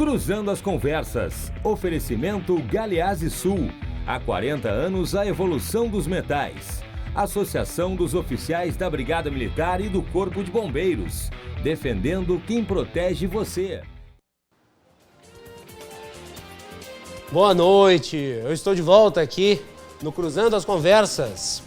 Cruzando as Conversas. Oferecimento Galeazzi Sul. Há 40 anos, a evolução dos metais. Associação dos Oficiais da Brigada Militar e do Corpo de Bombeiros. Defendendo quem protege você. Boa noite. Eu estou de volta aqui no Cruzando as Conversas.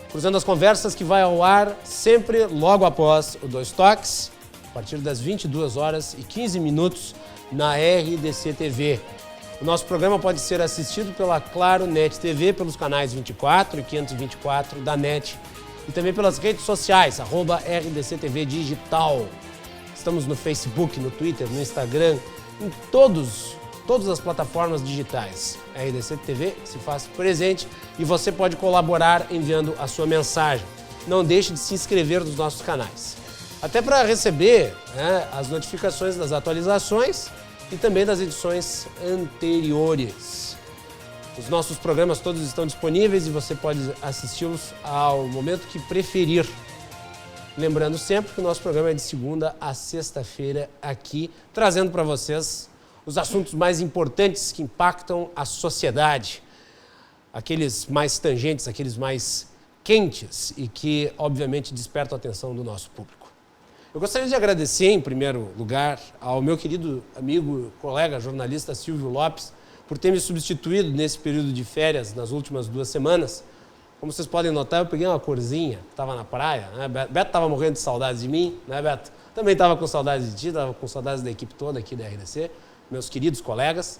Cruzando as Conversas que vai ao ar sempre logo após o Dois Toques, a partir das 22h15 na RDC TV. O nosso programa pode ser assistido pela Claro Net TV, pelos canais 24 e 524 da NET e também pelas redes sociais, @RDC TV Digital. Estamos no Facebook, no Twitter, no Instagram, em todas as plataformas digitais. A RDC TV se faz presente e você pode colaborar enviando a sua mensagem. Não deixe de se inscrever nos nossos canais. Até para receber as notificações das atualizações e também das edições anteriores. Os nossos programas todos estão disponíveis e você pode assisti-los ao momento que preferir. Lembrando sempre que o nosso programa é de segunda a sexta-feira aqui, trazendo para vocês os assuntos mais importantes que impactam a sociedade. Aqueles mais tangentes, aqueles mais quentes e que, obviamente, despertam a atenção do nosso público. Eu gostaria de agradecer, em primeiro lugar, ao meu querido amigo, colega, jornalista Silvio Lopes, por ter me substituído nesse período de férias, nas últimas 2 semanas. Como vocês podem notar, eu peguei uma corzinha, estava na praia, né? Beto estava morrendo de saudades de mim, né, Beto? Também estava com saudades de ti, estava com saudades da equipe toda aqui da RDC, meus queridos colegas.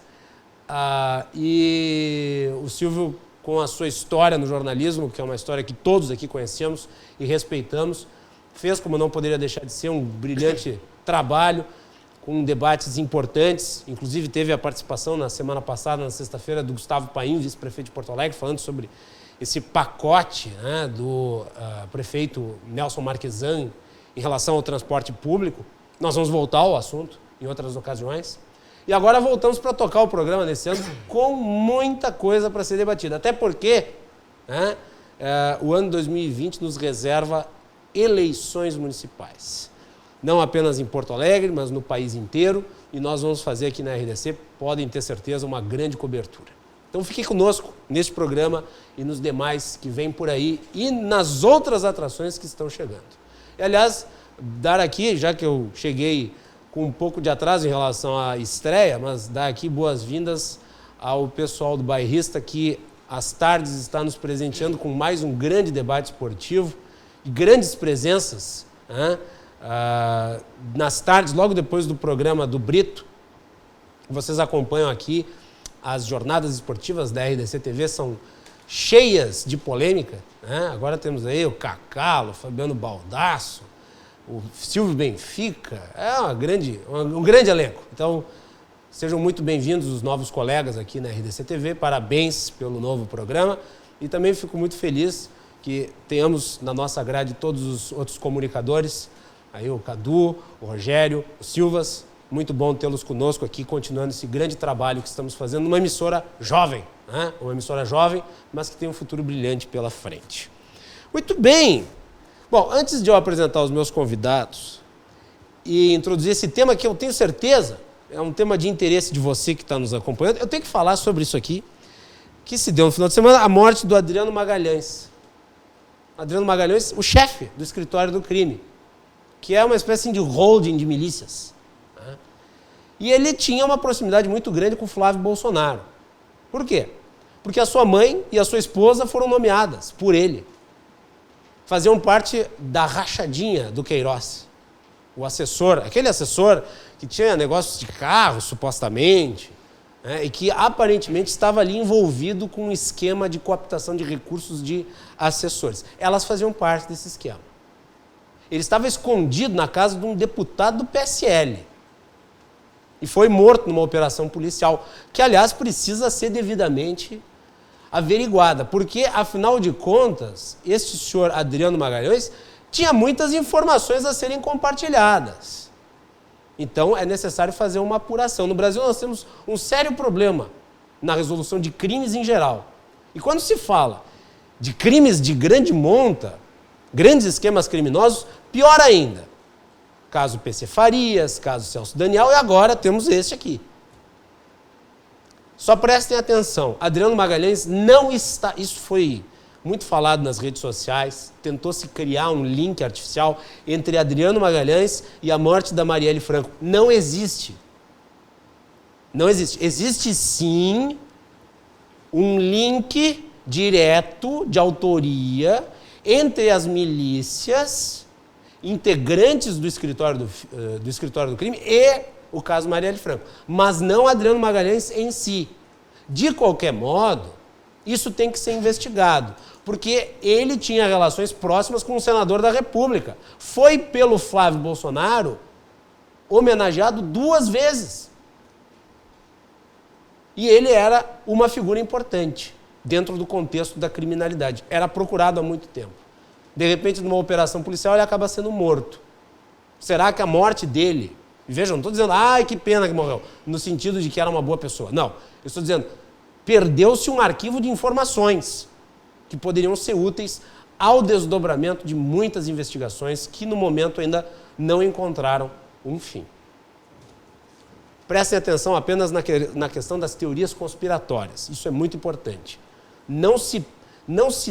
E o Silvio, com a sua história no jornalismo, que é uma história que todos aqui conhecemos e respeitamos, fez, como não poderia deixar de ser, um brilhante trabalho, com debates importantes. Inclusive, teve a participação na semana passada, na sexta-feira, do Gustavo Paim, vice-prefeito de Porto Alegre, falando sobre esse pacote, né, do prefeito Nelson Marquesan em relação ao transporte público. Nós vamos voltar ao assunto em outras ocasiões. E agora voltamos para tocar o programa nesse ano com muita coisa para ser debatida. Até porque o ano 2020 nos reserva eleições municipais. Não apenas em Porto Alegre, mas no país inteiro. E nós vamos fazer aqui na RDC, podem ter certeza, uma grande cobertura. Então fique conosco neste programa e nos demais que vêm por aí e nas outras atrações que estão chegando. E, aliás, dar aqui, já que eu cheguei com um pouco de atraso em relação à estreia, mas dar aqui boas-vindas ao pessoal do Bairrista, que às tardes está nos presenteando com mais um grande debate esportivo e grandes presenças, nas tardes, logo depois do programa do Brito. Vocês acompanham aqui, as jornadas esportivas da RDC TV são cheias de polêmica. Agora temos aí o Cacalo, o Fabiano Baldasso, o Silvio Benfica, um grande elenco. Então, sejam muito bem-vindos os novos colegas aqui na RDC TV, parabéns pelo novo programa e também fico muito feliz que tenhamos na nossa grade todos os outros comunicadores, aí o Cadu, o Rogério, o Silvas. Muito bom tê-los conosco aqui, continuando esse grande trabalho que estamos fazendo numa emissora jovem, uma emissora jovem, mas que tem um futuro brilhante pela frente. Muito bem! Bom, antes de eu apresentar os meus convidados e introduzir esse tema que eu tenho certeza é um tema de interesse de você que está nos acompanhando, eu tenho que falar sobre isso aqui, que se deu no final de semana, a morte do Adriano Magalhães. Adriano Magalhães, o chefe do escritório do crime, que é uma espécie de holding de milícias. E ele tinha uma proximidade muito grande com Flávio Bolsonaro. Por quê? Porque a sua mãe e a sua esposa foram nomeadas por ele. Faziam parte da rachadinha do Queiroz. O assessor, aquele assessor que tinha negócios de carro, supostamente, e que aparentemente estava ali envolvido com um esquema de cooptação de recursos de assessores. Elas faziam parte desse esquema. Ele estava escondido na casa de um deputado do PSL e foi morto numa operação policial, que, aliás, precisa ser devidamente averiguada, porque, afinal de contas, este senhor Adriano Magalhães tinha muitas informações a serem compartilhadas. Então, é necessário fazer uma apuração. No Brasil, nós temos um sério problema na resolução de crimes em geral. E quando se fala de crimes de grande monta, grandes esquemas criminosos, pior ainda. Caso PC Farias, caso Celso Daniel, e agora temos este aqui. Só prestem atenção, Adriano Magalhães não está... Isso foi muito falado nas redes sociais, tentou-se criar um link artificial entre Adriano Magalhães e a morte da Marielle Franco. Não existe. Não existe. Existe sim um link direto de autoria entre as milícias integrantes do escritório do crime e o caso Marielle Franco, mas não Adriano Magalhães em si. De qualquer modo, isso tem que ser investigado, porque ele tinha relações próximas com o senador da República. Foi pelo Flávio Bolsonaro homenageado 2 vezes. E ele era uma figura importante dentro do contexto da criminalidade. Era procurado há muito tempo. De repente, numa operação policial, ele acaba sendo morto. Será que a morte dele... Vejam, não estou dizendo, ai, que pena que morreu, no sentido de que era uma boa pessoa. Não, eu estou dizendo, perdeu-se um arquivo de informações que poderiam ser úteis ao desdobramento de muitas investigações que, no momento, ainda não encontraram um fim. Prestem atenção apenas na questão das teorias conspiratórias. Isso é muito importante. Não se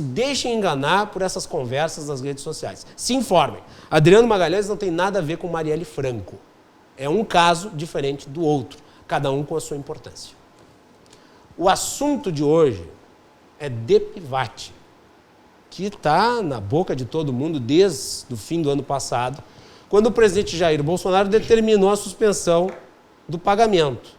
deixem enganar por essas conversas nas redes sociais. Se informem. Adriano Magalhães não tem nada a ver com Marielle Franco. É um caso diferente do outro, cada um com a sua importância. O assunto de hoje é DPVAT, que está na boca de todo mundo desde o fim do ano passado, quando o presidente Jair Bolsonaro determinou a suspensão do pagamento.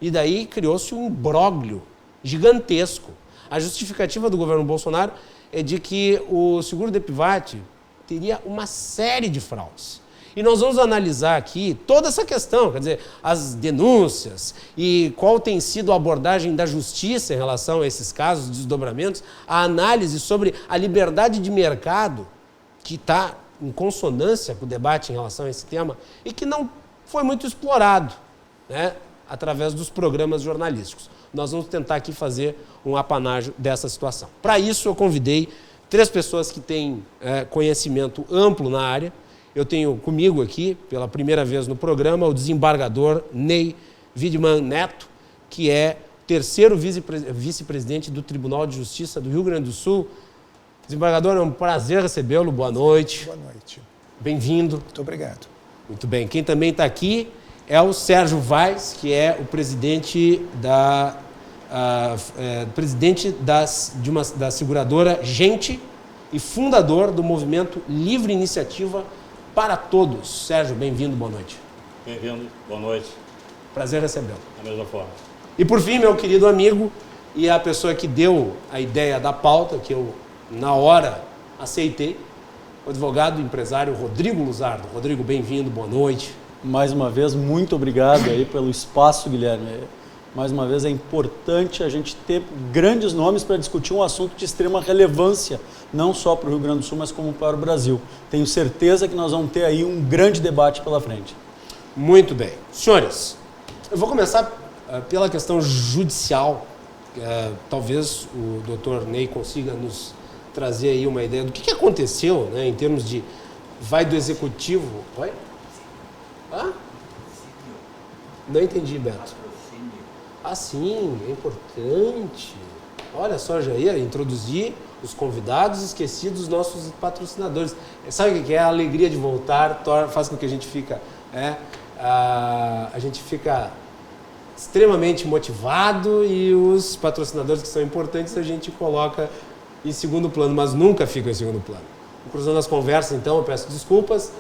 E daí criou-se um imbróglio gigantesco. A justificativa do governo Bolsonaro é de que o seguro DPVAT teria uma série de fraudes. E nós vamos analisar aqui toda essa questão, quer dizer, as denúncias e qual tem sido a abordagem da justiça em relação a esses casos, desdobramentos, a análise sobre a liberdade de mercado, que está em consonância com o debate em relação a esse tema e que não foi muito explorado, né, através dos programas jornalísticos. Nós vamos tentar aqui fazer um apanágio dessa situação. Para isso, eu convidei 3 pessoas que têm conhecimento amplo na área. Eu tenho comigo aqui, pela primeira vez no programa, o desembargador Ney Widmann Neto, que é 3º vice-presidente do Tribunal de Justiça do Rio Grande do Sul. Desembargador, é um prazer recebê-lo. Boa noite. Boa noite. Bem-vindo. Muito obrigado. Muito bem. Quem também está aqui é o Sérgio Vaz, que é o presidente da seguradora Gente e fundador do movimento Livre Iniciativa para Todos. Sérgio, bem-vindo, boa noite. Bem-vindo, boa noite. Prazer recebê-lo. Da mesma forma. E por fim, meu querido amigo e a pessoa que deu a ideia da pauta, que eu, na hora, aceitei, o advogado e empresário Rodrigo Luzardo. Rodrigo, bem-vindo, boa noite. Mais uma vez, muito obrigado aí pelo espaço, Guilherme. Mais uma vez, é importante a gente ter grandes nomes para discutir um assunto de extrema relevância, não só para o Rio Grande do Sul, mas como para o Brasil. Tenho certeza que nós vamos ter aí um grande debate pela frente. Muito bem. Senhores, eu vou começar pela questão judicial. Talvez o doutor Ney consiga nos trazer aí uma ideia do que aconteceu, né, em termos de... Vai do executivo... Oi? Ah? Não entendi, Beto. Ah, sim, é importante. Olha só, já ia introduzir os convidados, esqueci dos nossos patrocinadores. Sabe o que é? A alegria de voltar faz com que a gente fica extremamente motivado e os patrocinadores que são importantes a gente coloca em segundo plano, mas nunca fica em segundo plano. Cruzando as conversas, então, eu peço desculpas.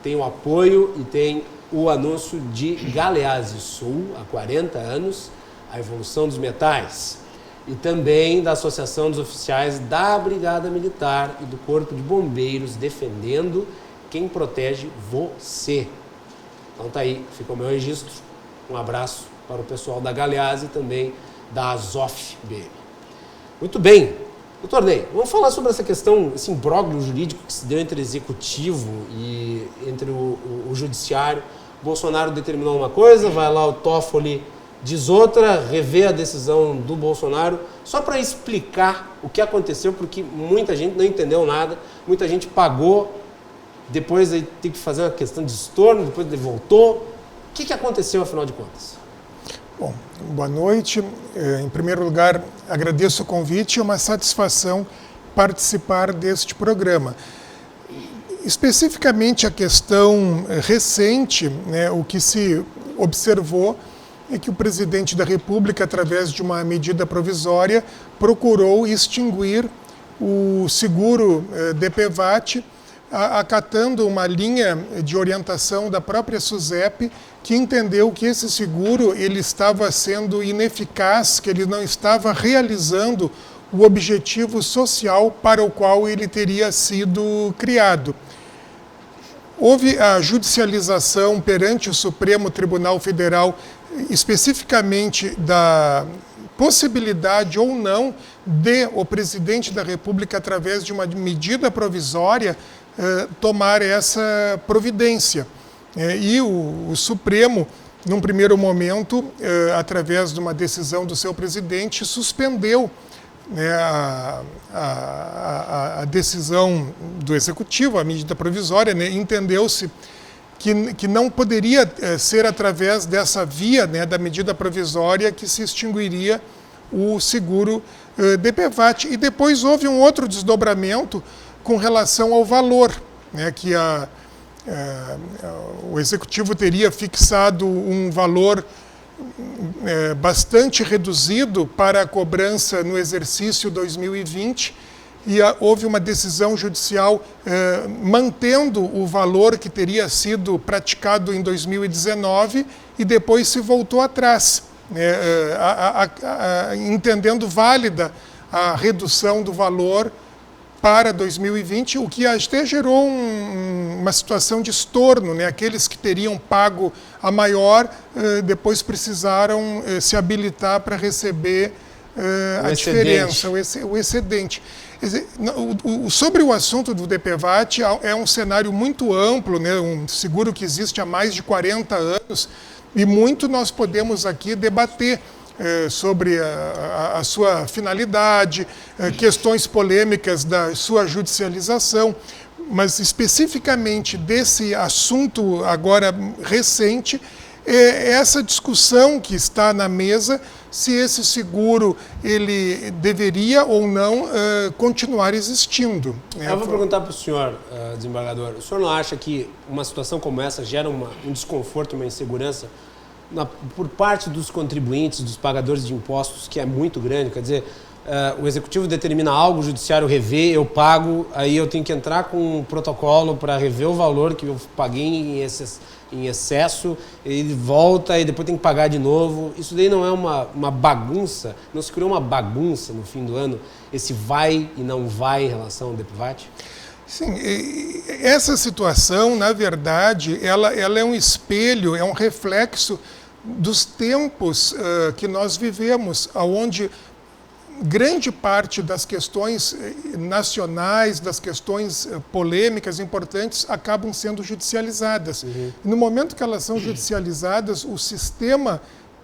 Tem o apoio e tem o anúncio de Galeazzi Sul, há 40 anos, a evolução dos metais, e também da Associação dos Oficiais da Brigada Militar e do Corpo de Bombeiros, defendendo quem protege você. Então tá aí, fica o meu registro. Um abraço para o pessoal da Galeazzi e também da Azof BM. Muito bem. Doutor Ney, vamos falar sobre essa questão, esse imbróglio jurídico que se deu entre o executivo e entre o judiciário. Bolsonaro determinou uma coisa, vai lá o Toffoli diz outra, revê a decisão do Bolsonaro, só para explicar o que aconteceu, porque muita gente não entendeu nada, muita gente pagou, depois aí tem que fazer uma questão de estorno, depois ele voltou. O que aconteceu, afinal de contas? Bom, boa noite. Em primeiro lugar, agradeço o convite, é uma satisfação participar deste programa. Especificamente a questão recente, né, o que se observou é que o presidente da República, através de uma medida provisória, procurou extinguir o seguro DPVAT, acatando uma linha de orientação da própria SUSEP, que entendeu que esse seguro ele estava sendo ineficaz, que ele não estava realizando o objetivo social para o qual ele teria sido criado. Houve a judicialização perante o Supremo Tribunal Federal, especificamente da possibilidade ou não de o presidente da República, através de uma medida provisória, tomar essa providência. E o Supremo, num primeiro momento, através de uma decisão do seu presidente, suspendeu a decisão do Executivo, a medida provisória, né? Entendeu-se que não poderia ser através dessa via, né, da medida provisória que se extinguiria o seguro DPVAT. E depois houve um outro desdobramento com relação ao valor, né, que o Executivo teria fixado um valor bastante reduzido para a cobrança no exercício 2020 e houve uma decisão judicial mantendo o valor que teria sido praticado em 2019 e depois se voltou atrás, entendendo válida a redução do valor para 2020, o que até gerou uma situação de estorno, né? Aqueles que teriam pago a maior depois precisaram se habilitar para receber a diferença, o excedente. Sobre o assunto do DPVAT, é um cenário muito amplo, né? Um seguro que existe há mais de 40 anos e muito nós podemos aqui debater sobre a sua finalidade, questões polêmicas da sua judicialização, mas especificamente desse assunto agora recente, essa discussão que está na mesa, se esse seguro ele deveria ou não continuar existindo. Eu vou perguntar para o senhor, desembargador, o senhor não acha que uma situação como essa gera um desconforto, uma insegurança por parte dos contribuintes, dos pagadores de impostos, que é muito grande? Quer dizer, o Executivo determina algo, o Judiciário revê, eu pago, aí eu tenho que entrar com um protocolo para rever o valor que eu paguei em excesso, ele volta e depois tem que pagar de novo. Isso daí não é uma bagunça? Não se criou uma bagunça no fim do ano, esse vai e não vai em relação ao DPVAT? Sim, essa situação, na verdade, ela é um espelho, é um reflexo dos tempos que nós vivemos, onde grande parte das questões nacionais, das questões polêmicas importantes, acabam sendo judicializadas. Uhum. No momento que elas são judicializadas, o sistema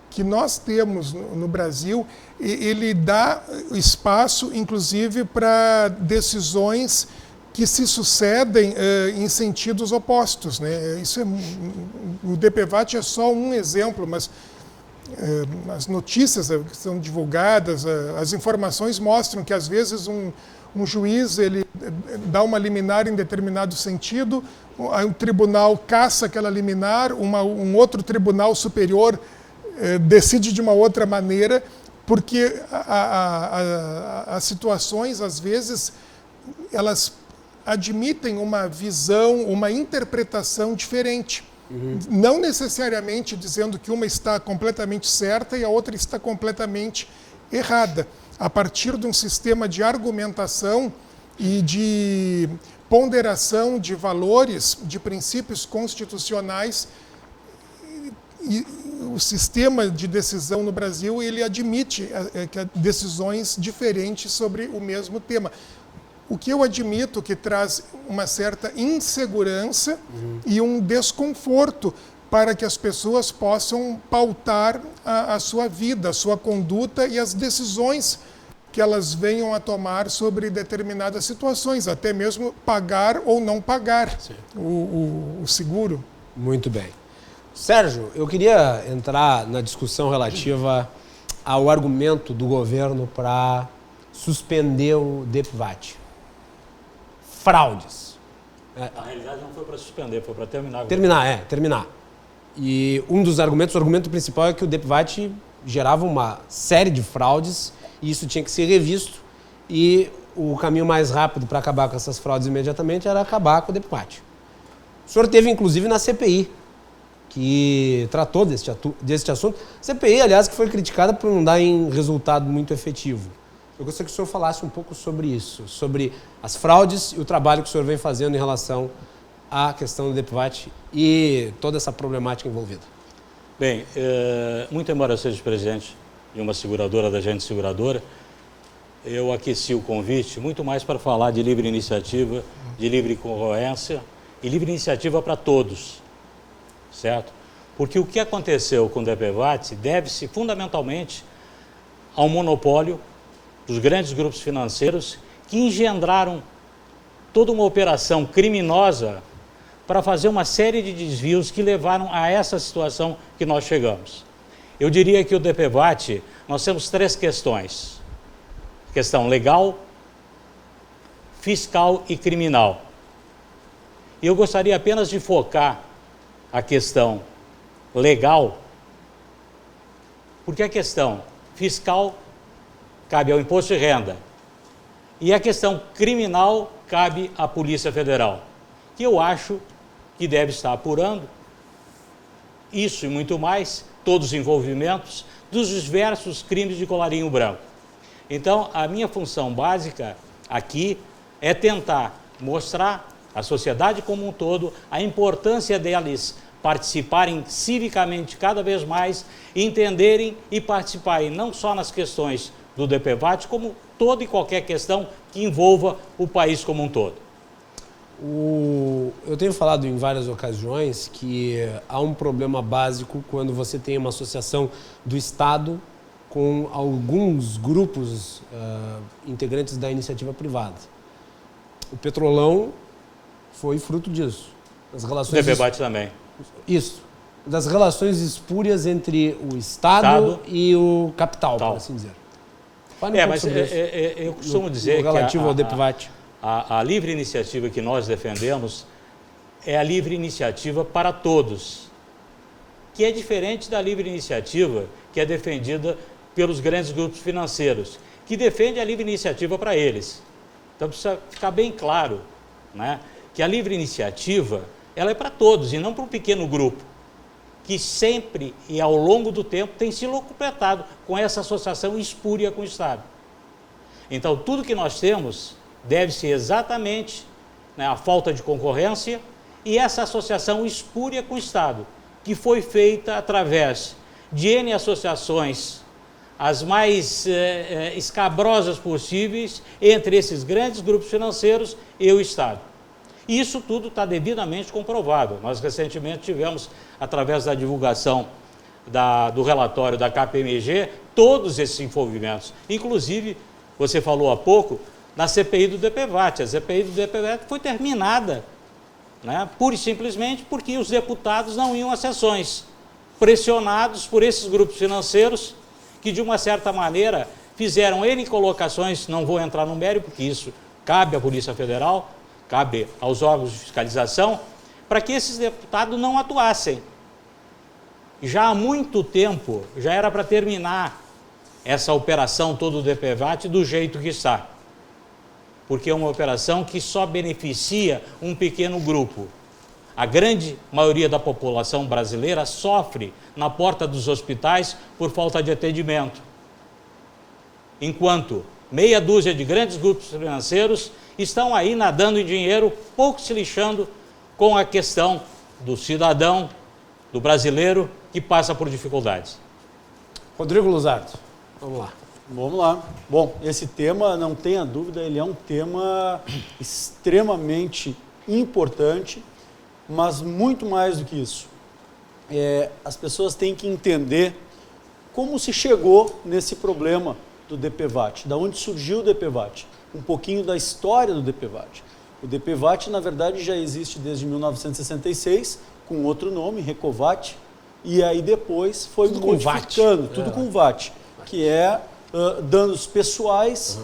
que nós temos no Brasil, ele dá espaço, inclusive, para decisões que se sucedem em sentidos opostos, né? O DPVAT é só um exemplo, mas as notícias que são divulgadas, as informações mostram que às vezes um juiz ele dá uma liminar em determinado sentido, um tribunal caça aquela liminar, um outro tribunal superior decide de uma outra maneira, porque as situações às vezes elas admitem uma visão, uma interpretação diferente. Uhum. Não necessariamente dizendo que uma está completamente certa e a outra está completamente errada. A partir de um sistema de argumentação e de ponderação de valores, de princípios constitucionais, e o sistema de decisão no Brasil ele admite decisões diferentes sobre o mesmo tema. O que eu admito que traz uma certa insegurança e um desconforto para que as pessoas possam pautar a sua vida, a sua conduta e as decisões que elas venham a tomar sobre determinadas situações, até mesmo pagar ou não pagar o seguro. Muito bem. Sérgio, eu queria entrar na discussão relativa ao argumento do governo para suspender o DEPVAT. Fraudes. Na realidade não foi para suspender, foi para terminar. Terminar. E um dos argumentos, o argumento principal é que o DEPVAT gerava uma série de fraudes e isso tinha que ser revisto e o caminho mais rápido para acabar com essas fraudes imediatamente era acabar com o DEPVAT. O senhor teve, inclusive, na CPI, que tratou deste assunto. CPI, aliás, que foi criticada por não dar em resultado muito efetivo. Eu gostaria que o senhor falasse um pouco sobre isso, sobre as fraudes e o trabalho que o senhor vem fazendo em relação à questão do DEPVAT e toda essa problemática envolvida. Bem, muito embora eu seja presidente de uma seguradora, da Agente Seguradora, eu aqueci o convite muito mais para falar de livre iniciativa, de livre concorrência e livre iniciativa para todos, certo? Porque o que aconteceu com o DEPVAT deve-se fundamentalmente ao monopólio dos grandes grupos financeiros que engendraram toda uma operação criminosa para fazer uma série de desvios que levaram a essa situação que nós chegamos. Eu diria que o DEPVAT, nós temos 3 questões. Questão legal, fiscal e criminal. E eu gostaria apenas de focar a questão legal, porque a questão fiscal cabe ao imposto de renda e a questão criminal cabe à Polícia Federal, que eu acho que deve estar apurando isso e muito mais, todos os envolvimentos dos diversos crimes de colarinho branco. Então, a minha função básica aqui é tentar mostrar à sociedade como um todo a importância deles participarem civicamente cada vez mais, entenderem e participarem não só nas questões do DEPVAT, como toda e qualquer questão que envolva o país como um todo. Eu tenho falado em várias ocasiões que há um problema básico quando você tem uma associação do Estado com alguns grupos integrantes da iniciativa privada. O Petrolão foi fruto disso. O DEPVAT também. Isso. Das relações espúrias entre o Estado e o capital, por assim dizer. Mas eu costumo dizer relativo ao DEPVAT. A livre iniciativa que nós defendemos é a livre iniciativa para todos, que é diferente da livre iniciativa que é defendida pelos grandes grupos financeiros, que defende a livre iniciativa para eles. Então precisa ficar bem claro, né, que a livre iniciativa ela é para todos e não para um pequeno grupo, que sempre e ao longo do tempo tem se locupletado com essa associação espúria com o Estado. Então tudo que nós temos deve-se exatamente, né, à falta de concorrência e essa associação espúria com o Estado, que foi feita através de N associações, as mais escabrosas possíveis, entre esses grandes grupos financeiros e o Estado. E isso tudo está devidamente comprovado. Nós recentemente tivemos, através da divulgação do relatório da KPMG, todos esses envolvimentos. Inclusive, você falou há pouco, na CPI do DEPVAT. A CPI do DEPVAT foi terminada, né, pura e simplesmente porque os deputados não iam às sessões, pressionados por esses grupos financeiros que, de uma certa maneira, fizeram N colocações, não vou entrar no mérito, porque isso cabe à Polícia Federal, cabe aos órgãos de fiscalização, para que esses deputados não atuassem. Já há muito tempo, já era para terminar essa operação toda do DEPVAT do jeito que está. Porque é uma operação que só beneficia um pequeno grupo. A grande maioria da população brasileira sofre na porta dos hospitais por falta de atendimento. Enquanto meia dúzia de grandes grupos financeiros estão aí nadando em dinheiro, pouco se lixando com a questão do cidadão, do brasileiro, que passa por dificuldades. Rodrigo Luzardo, vamos lá. Vamos lá. Bom, esse tema, não tenha dúvida, ele é um tema extremamente importante, mas muito mais do que isso. As pessoas têm que entender como se chegou nesse problema do DEPVAT, da onde surgiu o DEPVAT, um pouquinho da história do DEPVAT. O DEPVAT, na verdade, já existe desde 1966, com outro nome, Recovat, e aí depois foi Tudo com VAT. modificando, tudo com VAT, que é danos pessoais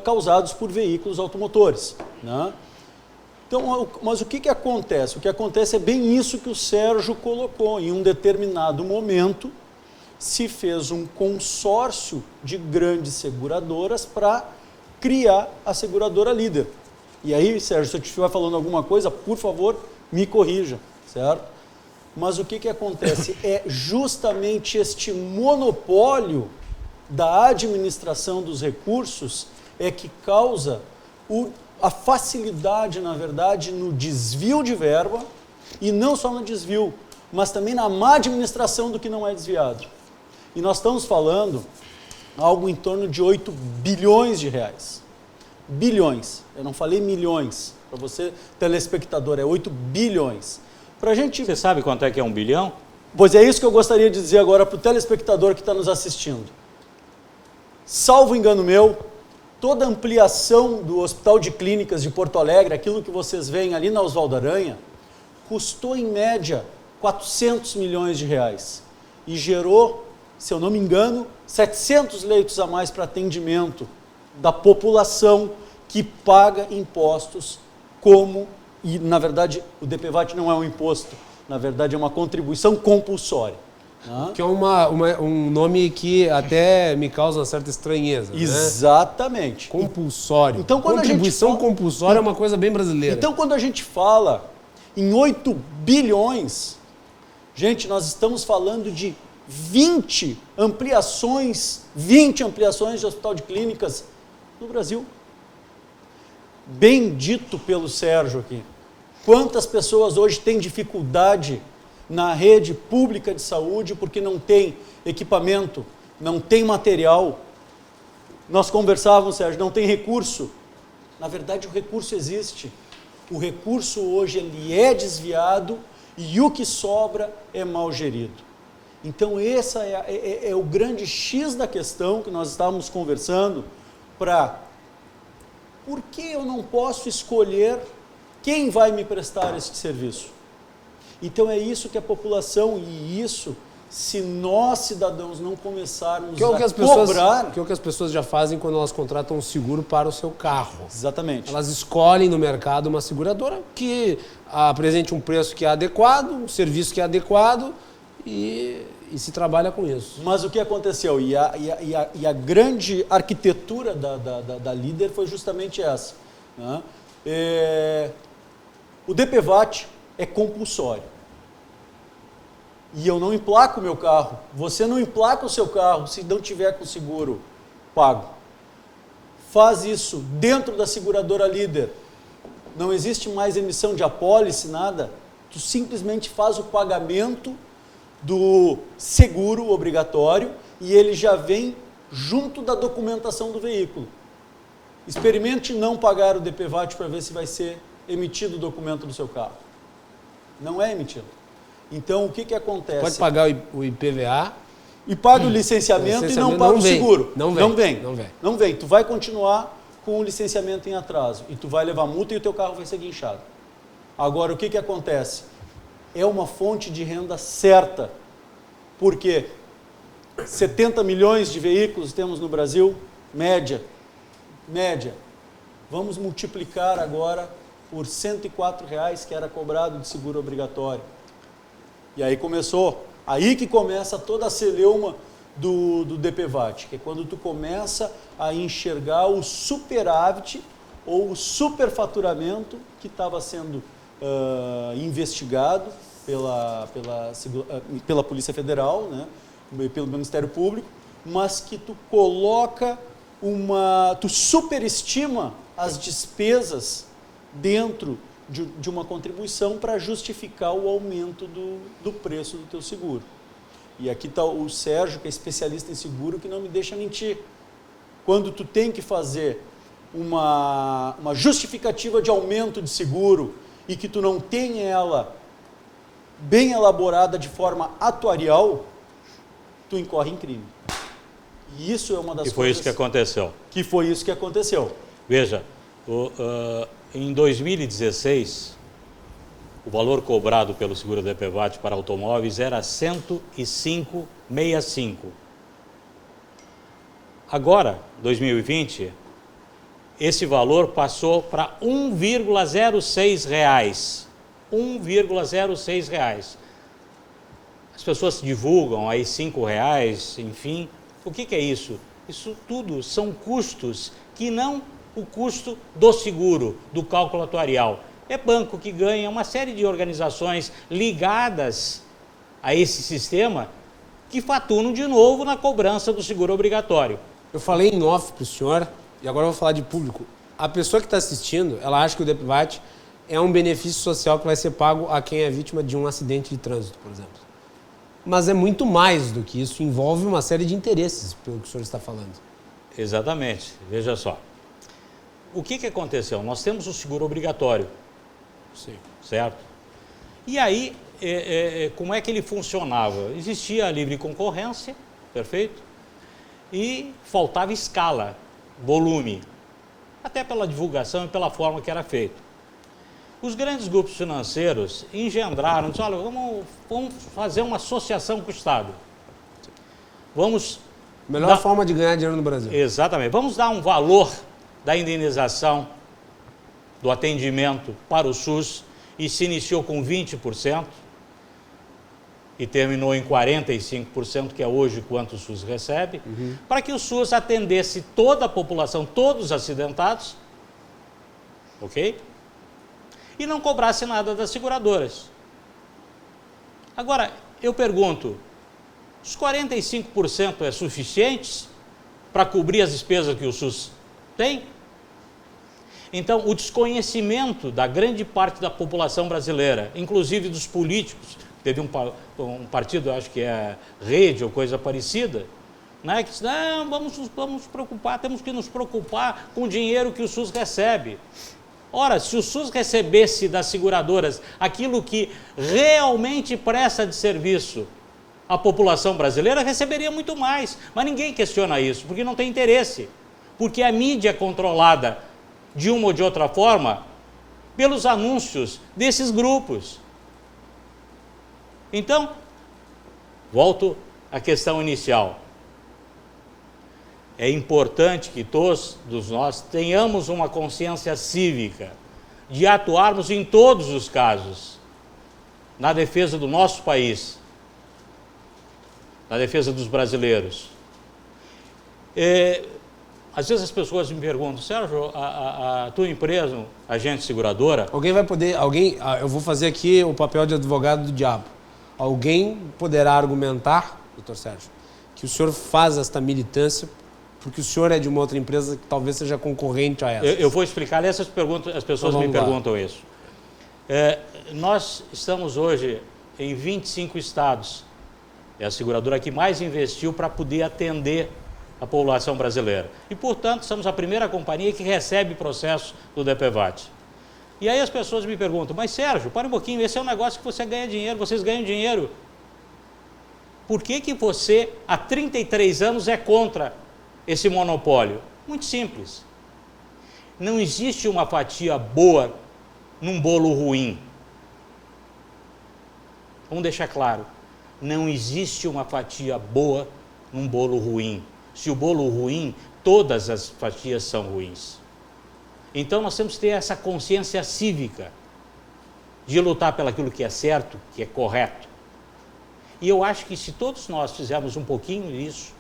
causados por veículos automotores, né? Então, mas o que acontece? O que acontece é bem isso que o Sérgio colocou. Em um determinado momento, se fez um consórcio de grandes seguradoras para criar a seguradora líder. E aí, Sérgio, se eu estiver falando alguma coisa, por favor, me corrija, certo? Mas o que acontece? É justamente este monopólio da administração dos recursos é que causa a facilidade, na verdade, no desvio de verba, e não só no desvio, mas também na má administração do que não é desviado. E nós estamos falando algo em torno de 8 bilhões de reais. Bilhões, eu não falei milhões. Para você, telespectador, é 8 bilhões. Pra gente... Você sabe quanto é que é 1 bilhão? Pois é isso que eu gostaria de dizer agora para o telespectador que está nos assistindo. Salvo engano meu, toda a ampliação do Hospital de Clínicas de Porto Alegre, aquilo que vocês veem ali na Oswaldo Aranha, custou em média 400 milhões de reais e gerou, se eu não me engano, 700 leitos a mais para atendimento da população que paga impostos e na verdade o DPVAT não é um imposto, na verdade é uma contribuição compulsória. Que é um nome que até me causa uma certa estranheza. Exatamente. Né? Compulsório. Então, contribuição compulsória é uma coisa bem brasileira. Então, quando a gente fala em 8 bilhões, gente, nós estamos falando de 20 ampliações de hospital de clínicas no Brasil. Bem dito pelo Sérgio aqui. Quantas pessoas hoje têm dificuldade na rede pública de saúde porque não tem equipamento, não tem material? Nós conversávamos, Sérgio, não tem recurso. Na verdade, o recurso existe. O recurso hoje ele é desviado e o que sobra é mal gerido. Então, esse é o grande X da questão que nós estávamos conversando por que eu não posso escolher quem vai me prestar este serviço? Então é isso que a população, e isso, se nós cidadãos não começarmos a cobrar... Que é o que as pessoas já fazem quando elas contratam um seguro para o seu carro. Exatamente. Elas escolhem no mercado uma seguradora que apresente um preço que é adequado, um serviço que é adequado e se trabalha com isso. Mas o que aconteceu? E a grande arquitetura da Líder foi justamente essa, né? O DPVAT é compulsório. E eu não emplaco o meu carro. Você não emplaca o seu carro se não tiver com o seguro pago. Faz isso dentro da seguradora Líder. Não existe mais emissão de apólice, nada. Tu simplesmente faz o pagamento do seguro obrigatório e ele já vem junto da documentação do veículo. Experimente não pagar o DPVAT para ver se vai ser emitido o documento do seu carro. Não é emitido. Então, o que acontece? Pode pagar o IPVA. E paga o licenciamento e não paga o seguro. Não vem. Tu vai continuar com o licenciamento em atraso e tu vai levar multa e o teu carro vai ser guinchado. Agora, o que acontece? É uma fonte de renda certa, porque 70 milhões de veículos temos no Brasil, média. Vamos multiplicar agora por R$ 104 que era cobrado de seguro obrigatório. E aí aí que começa toda a celeuma do DPVAT, que é quando tu começa a enxergar o superávit ou o superfaturamento que estava sendo investigado pela Polícia Federal, né, pelo Ministério Público, mas que tu tu superestima as despesas dentro de uma contribuição para justificar o aumento do preço do teu seguro. E aqui está o Sérgio, que é especialista em seguro, que não me deixa mentir. Quando tu tem que fazer uma justificativa de aumento de seguro e que tu não tem ela bem elaborada de forma atuarial, tu incorre em crime. E isso é uma das coisas... Que foi isso que aconteceu. Que foi isso que aconteceu. Veja, em 2016, o valor cobrado pelo seguro DPVAT para automóveis era 105,65. Agora, 2020, esse valor passou para R$ 1,06. R$ 1,06. As pessoas divulgam aí R$ 5,00, enfim. O que é isso? Isso tudo são custos que não o custo do seguro, do cálculo atuarial. É banco que ganha, uma série de organizações ligadas a esse sistema que faturam de novo na cobrança do seguro obrigatório. Eu falei em off para o senhor e agora eu vou falar de público. A pessoa que está assistindo, ela acha que o DPVAT é um benefício social que vai ser pago a quem é vítima de um acidente de trânsito, por exemplo. Mas é muito mais do que isso, envolve uma série de interesses, pelo que o senhor está falando. Exatamente. Veja só. O que aconteceu? Nós temos o seguro obrigatório. Sim. Certo? E aí, como é que ele funcionava? Existia a livre concorrência, perfeito? E faltava escala, volume, até pela divulgação e pela forma que era feito. Os grandes grupos financeiros engendraram, disseram, olha, vamos fazer uma associação com o Estado. Vamos... Melhor forma de ganhar dinheiro no Brasil. Exatamente. Vamos dar um valor da indenização do atendimento para o SUS e se iniciou com 20% e terminou em 45%, que é hoje quanto o SUS recebe, para que o SUS atendesse toda a população, todos os acidentados, ok? E não cobrasse nada das seguradoras. Agora, eu pergunto, os 45% é suficiente para cobrir as despesas que o SUS tem? Então, o desconhecimento da grande parte da população brasileira, inclusive dos políticos, teve um partido, acho que é Rede ou coisa parecida, né, que disse, não, vamos nos preocupar, temos que nos preocupar com o dinheiro que o SUS recebe. Ora, se o SUS recebesse das seguradoras aquilo que realmente presta de serviço à população brasileira, receberia muito mais. Mas ninguém questiona isso, porque não tem interesse. Porque a mídia é controlada, de uma ou de outra forma, pelos anúncios desses grupos. Então, volto à questão inicial. É importante que todos nós tenhamos uma consciência cívica de atuarmos em todos os casos, na defesa do nosso país, na defesa dos brasileiros. Às vezes as pessoas me perguntam, Sérgio, a tua empresa, agente seguradora... Eu vou fazer aqui o papel de advogado do diabo. Alguém poderá argumentar, doutor Sérgio, que o senhor faz esta militância porque o senhor é de uma outra empresa que talvez seja concorrente a essa. Eu vou explicar essas perguntas, as pessoas me perguntam isso. Nós estamos hoje em 25 estados. É a seguradora que mais investiu para poder atender a população brasileira. E, portanto, somos a primeira companhia que recebe processo do DPVAT. E aí as pessoas me perguntam, mas Sérgio, para um pouquinho, esse é um negócio que você ganha dinheiro, vocês ganham dinheiro. Por que você, há 33 anos, é contra esse monopólio? Muito simples. Não existe uma fatia boa num bolo ruim. Vamos deixar claro. Não existe uma fatia boa num bolo ruim. Se o bolo ruim, todas as fatias são ruins. Então nós temos que ter essa consciência cívica de lutar pelo aquilo que é certo, que é correto. E eu acho que se todos nós fizermos um pouquinho disso,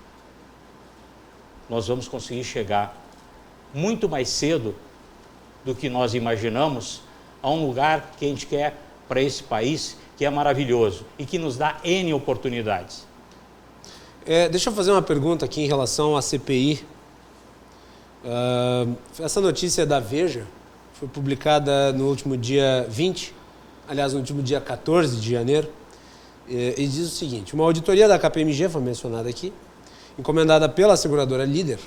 nós vamos conseguir chegar muito mais cedo do que nós imaginamos a um lugar que a gente quer para esse país, que é maravilhoso e que nos dá N oportunidades. Deixa eu fazer uma pergunta aqui em relação à CPI. Essa notícia é da Veja, foi publicada no último dia 20, aliás, no último dia 14 de janeiro, e diz o seguinte: uma auditoria da KPMG, foi mencionada aqui, encomendada pela seguradora Líder,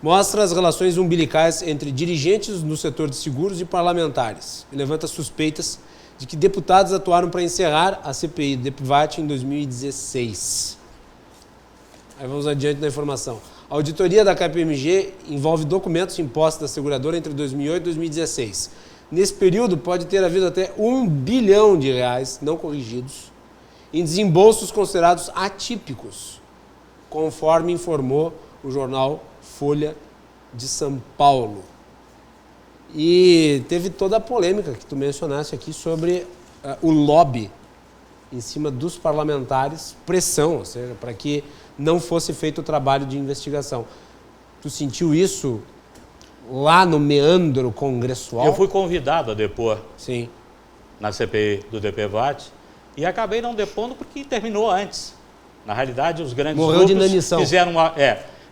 mostra as relações umbilicais entre dirigentes no setor de seguros e parlamentares e levanta suspeitas de que deputados atuaram para encerrar a CPI do DPVAT em 2016. Aí vamos adiante na informação. A auditoria da KPMG envolve documentos impostos da seguradora entre 2008 e 2016. Nesse período pode ter havido até R$1 bilhão não corrigidos em desembolsos considerados atípicos, conforme informou o jornal Folha de São Paulo. E teve toda a polêmica que tu mencionaste aqui sobre o lobby em cima dos parlamentares, pressão, ou seja, para que não fosse feito o trabalho de investigação. Tu sentiu isso lá no meandro congressual? Eu fui convidado a depor Sim. na CPI do DPVAT e acabei não depondo porque terminou antes. Na realidade, os grandes Morreu de grupos inanição.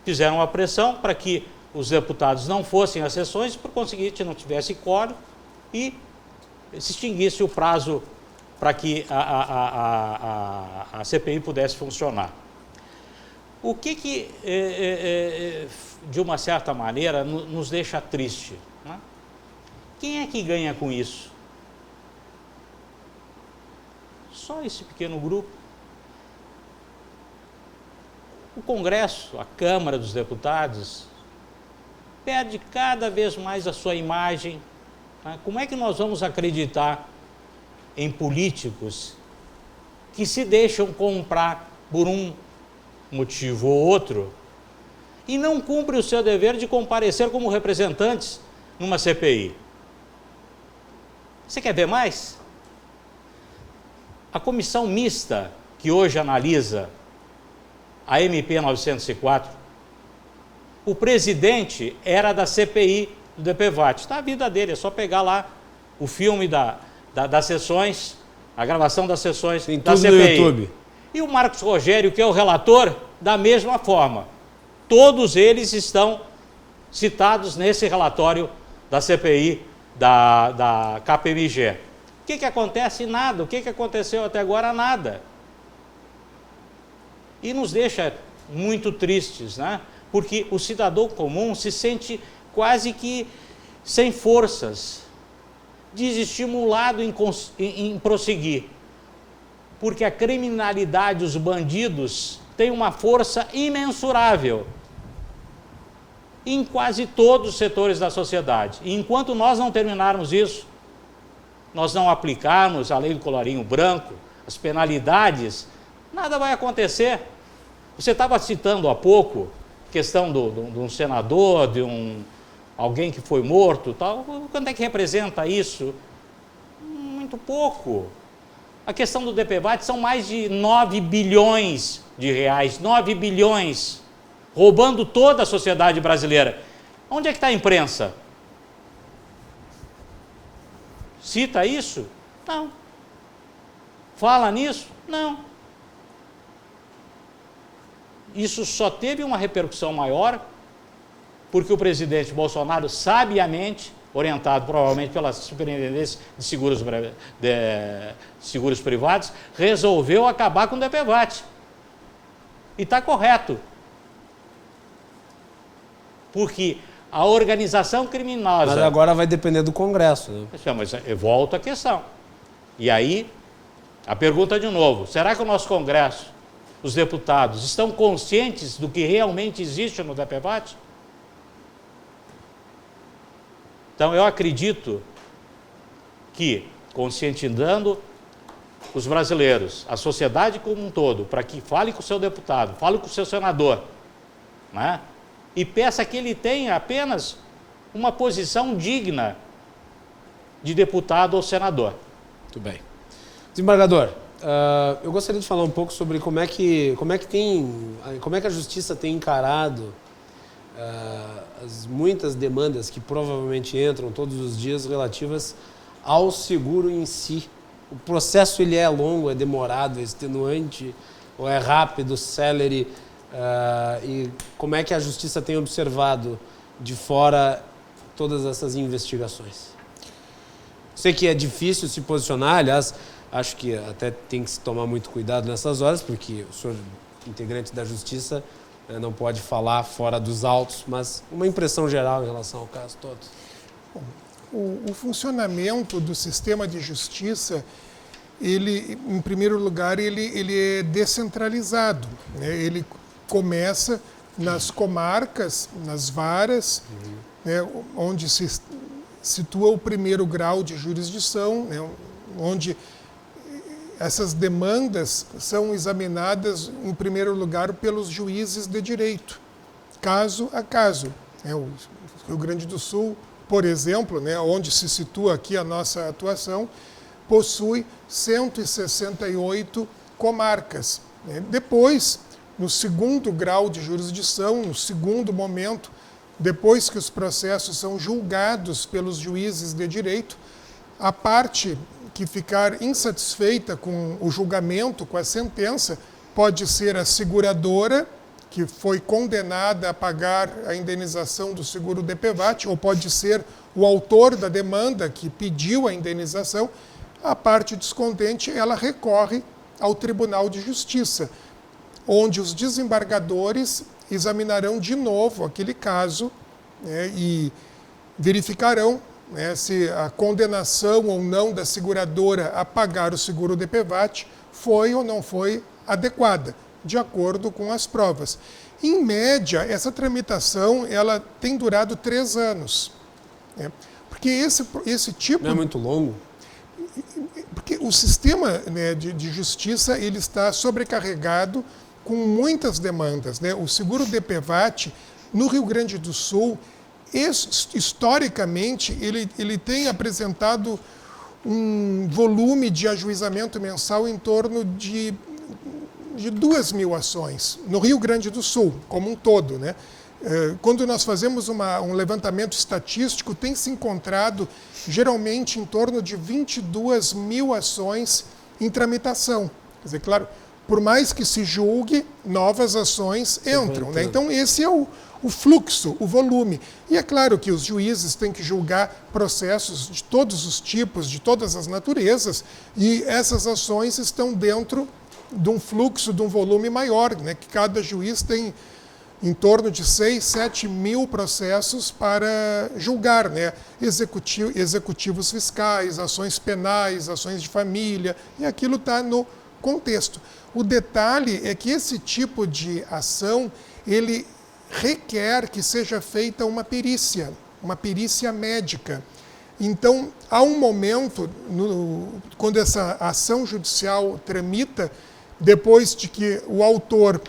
fizeram uma pressão para que os deputados não fossem às sessões, por conseguinte não tivesse quórum e se extinguisse o prazo para que a CPI pudesse funcionar. O que de uma certa maneira, nos deixa triste, né? Quem é que ganha com isso? Só esse pequeno grupo. O Congresso, a Câmara dos Deputados, perde cada vez mais a sua imagem. Né? Como é que nós vamos acreditar em políticos que se deixam comprar por um motivo ou outro e não cumprem o seu dever de comparecer como representantes numa CPI? Você quer ver mais? A comissão mista que hoje analisa a MP 904, o presidente era da CPI do DPVAT. Está a vida dele, é só pegar lá o filme das sessões, a gravação das sessões Tem da tudo CPI. no YouTube. E o Marcos Rogério, que é o relator, da mesma forma. Todos eles estão citados nesse relatório da CPI da KPMG. O que acontece? Nada. O que aconteceu até agora? Nada. E nos deixa muito tristes, né? Porque o cidadão comum se sente quase que sem forças, desestimulado em prosseguir. Porque a criminalidade, os bandidos, têm uma força imensurável em quase todos os setores da sociedade. E enquanto nós não terminarmos isso, nós não aplicarmos a lei do colarinho branco, as penalidades, nada vai acontecer. Você estava citando há pouco a questão de um senador, alguém que foi morto, tal. Quanto é que representa isso? Muito pouco. A questão do DPVAT são mais de 9 bilhões de reais, 9 bilhões, roubando toda a sociedade brasileira. Onde é que está a imprensa? Cita isso? Não. Fala nisso? Não. Isso só teve uma repercussão maior porque o presidente Bolsonaro, sabiamente, orientado provavelmente pela Superintendência de Seguros Privados, resolveu acabar com o DPVAT. E está correto. Porque a organização criminosa... Mas agora vai depender do Congresso, né? Mas eu volto à questão. E aí, a pergunta de novo, será que o nosso Congresso, os deputados, estão conscientes do que realmente existe no DPVAT? Então, eu acredito que, conscientizando os brasileiros, a sociedade como um todo, para que fale com o seu deputado, fale com o seu senador, né? E peça que ele tenha apenas uma posição digna de deputado ou senador. Muito bem. Desembargador, eu gostaria de falar um pouco sobre como é que a Justiça tem encarado as muitas demandas que provavelmente entram todos os dias relativas ao seguro em si. O processo ele é longo, é demorado, é extenuante, ou é rápido, célere, e como é que a Justiça tem observado de fora todas essas investigações? Sei que é difícil se posicionar, aliás, acho que até tem que se tomar muito cuidado nessas horas, porque o senhor, integrante da Justiça, não pode falar fora dos autos, mas uma impressão geral em relação ao caso todo. Bom, o funcionamento do sistema de justiça, ele, em primeiro lugar, ele é descentralizado, né? Ele começa nas comarcas, nas varas, né, onde situa o primeiro grau de jurisdição, né, onde essas demandas são examinadas, em primeiro lugar, pelos juízes de direito, caso a caso. O Rio Grande do Sul, por exemplo, né, onde se situa aqui a nossa atuação, possui 168 comarcas. Depois, no segundo grau de jurisdição, no segundo momento, depois que os processos são julgados pelos juízes de direito, a parte que ficar insatisfeita com o julgamento, com a sentença, pode ser a seguradora, que foi condenada a pagar a indenização do seguro DPVAT, ou pode ser o autor da demanda que pediu a indenização. A parte descontente, ela recorre ao Tribunal de Justiça, onde os desembargadores examinarão de novo aquele caso, né, e verificarão, né, se a condenação ou não da seguradora a pagar o seguro DPVAT foi ou não foi adequada, de acordo com as provas. Em média, essa tramitação ela tem durado 3 anos. Né, porque esse tipo... Não é muito longo? Porque o sistema, né, de justiça ele está sobrecarregado com muitas demandas, né? O seguro DPVAT, no Rio Grande do Sul, historicamente, ele tem apresentado um volume de ajuizamento mensal em torno de 2.000 ações, no Rio Grande do Sul, como um todo, né? Quando nós fazemos um levantamento estatístico, tem se encontrado geralmente em torno de 22.000 ações em tramitação. Quer dizer, claro, por mais que se julgue, novas ações entram, né? Então, esse é o fluxo, o volume. E é claro que os juízes têm que julgar processos de todos os tipos, de todas as naturezas, e essas ações estão dentro de um fluxo, de um volume maior, né? Que cada juiz tem em torno de 6, 7 mil processos para julgar, né? Executivos fiscais, ações penais, ações de família, e aquilo está no contexto. O detalhe é que esse tipo de ação, ele requer que seja feita uma perícia médica. Então, há um momento, quando essa ação judicial tramita, depois de que o autor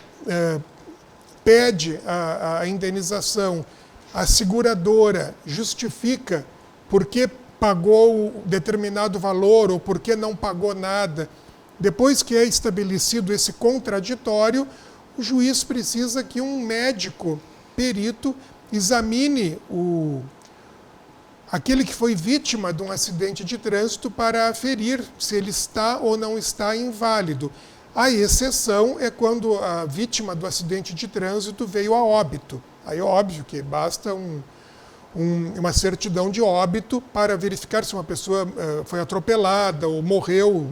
pede a indenização, a seguradora justifica por que pagou determinado valor ou por que não pagou nada. Depois que é estabelecido esse contraditório, o juiz precisa que um médico perito examine aquele que foi vítima de um acidente de trânsito para aferir se ele está ou não está inválido. A exceção é quando a vítima do acidente de trânsito veio a óbito. Aí é óbvio que basta uma certidão de óbito para verificar se uma pessoa foi atropelada ou morreu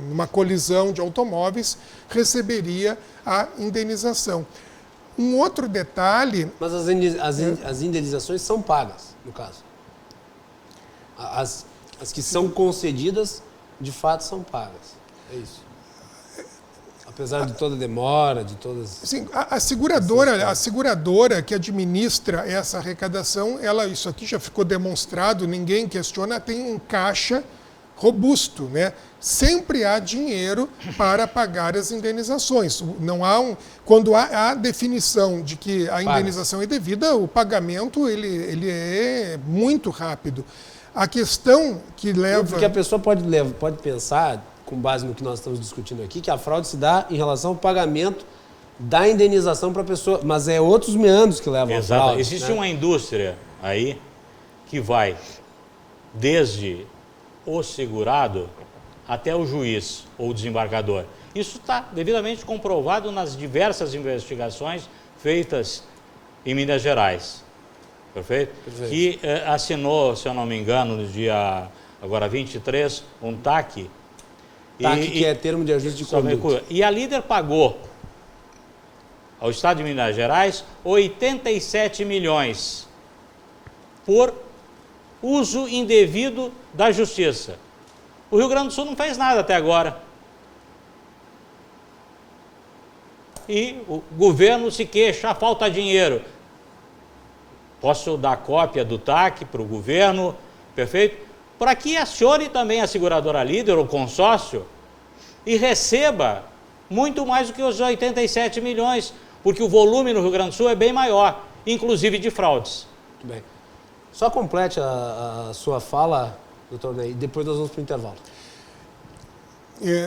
numa colisão de automóveis, receberia a indenização. Um outro detalhe... Mas as indenizações são pagas, no caso. As que são concedidas, de fato, são pagas. É isso. Apesar de toda demora, de todas... Sim, a seguradora que administra essa arrecadação, isso aqui já ficou demonstrado, ninguém questiona, tem um caixa robusto, né? Sempre há dinheiro para pagar as indenizações. Não há quando há a definição de que a indenização é devida, o pagamento ele é muito rápido. A questão que leva... Porque a pessoa pode pensar, com base no que nós estamos discutindo aqui, que a fraude se dá em relação ao pagamento da indenização para a pessoa, mas é outros meandros que levam à fraude. Existe, né, uma indústria aí que vai desde o segurado até o juiz ou o desembargador. Isso está devidamente comprovado nas diversas investigações feitas em Minas Gerais. Perfeito? Perfeito. Que assinou, se eu não me engano, no dia agora 23, um TAC. TAC, que é termo de ajuste de conduta. E a Líder pagou ao Estado de Minas Gerais 87 milhões por uso indevido da justiça. O Rio Grande do Sul não fez nada até agora. E o governo se queixa, falta dinheiro. Posso dar cópia do TAC para o governo, perfeito? Para que acione também a seguradora líder, o consórcio, e receba muito mais do que os 87 milhões, porque o volume no Rio Grande do Sul é bem maior, inclusive de fraudes. Muito bem. Só complete a sua fala, doutor Ney, e depois nós vamos para o intervalo.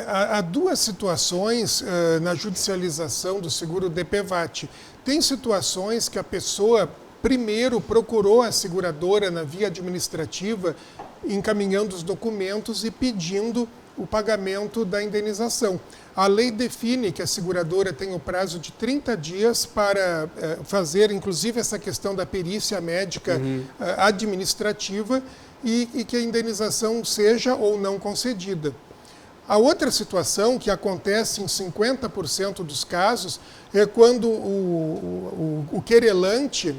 Há duas situações na judicialização do seguro DPVAT. Tem situações que a pessoa primeiro procurou a seguradora na via administrativa, encaminhando os documentos e pedindo o pagamento da indenização. A lei define que a seguradora tem o prazo de 30 dias para fazer, inclusive, essa questão da perícia médica administrativa e que a indenização seja ou não concedida. A outra situação, que acontece em 50% dos casos, é quando o querelante,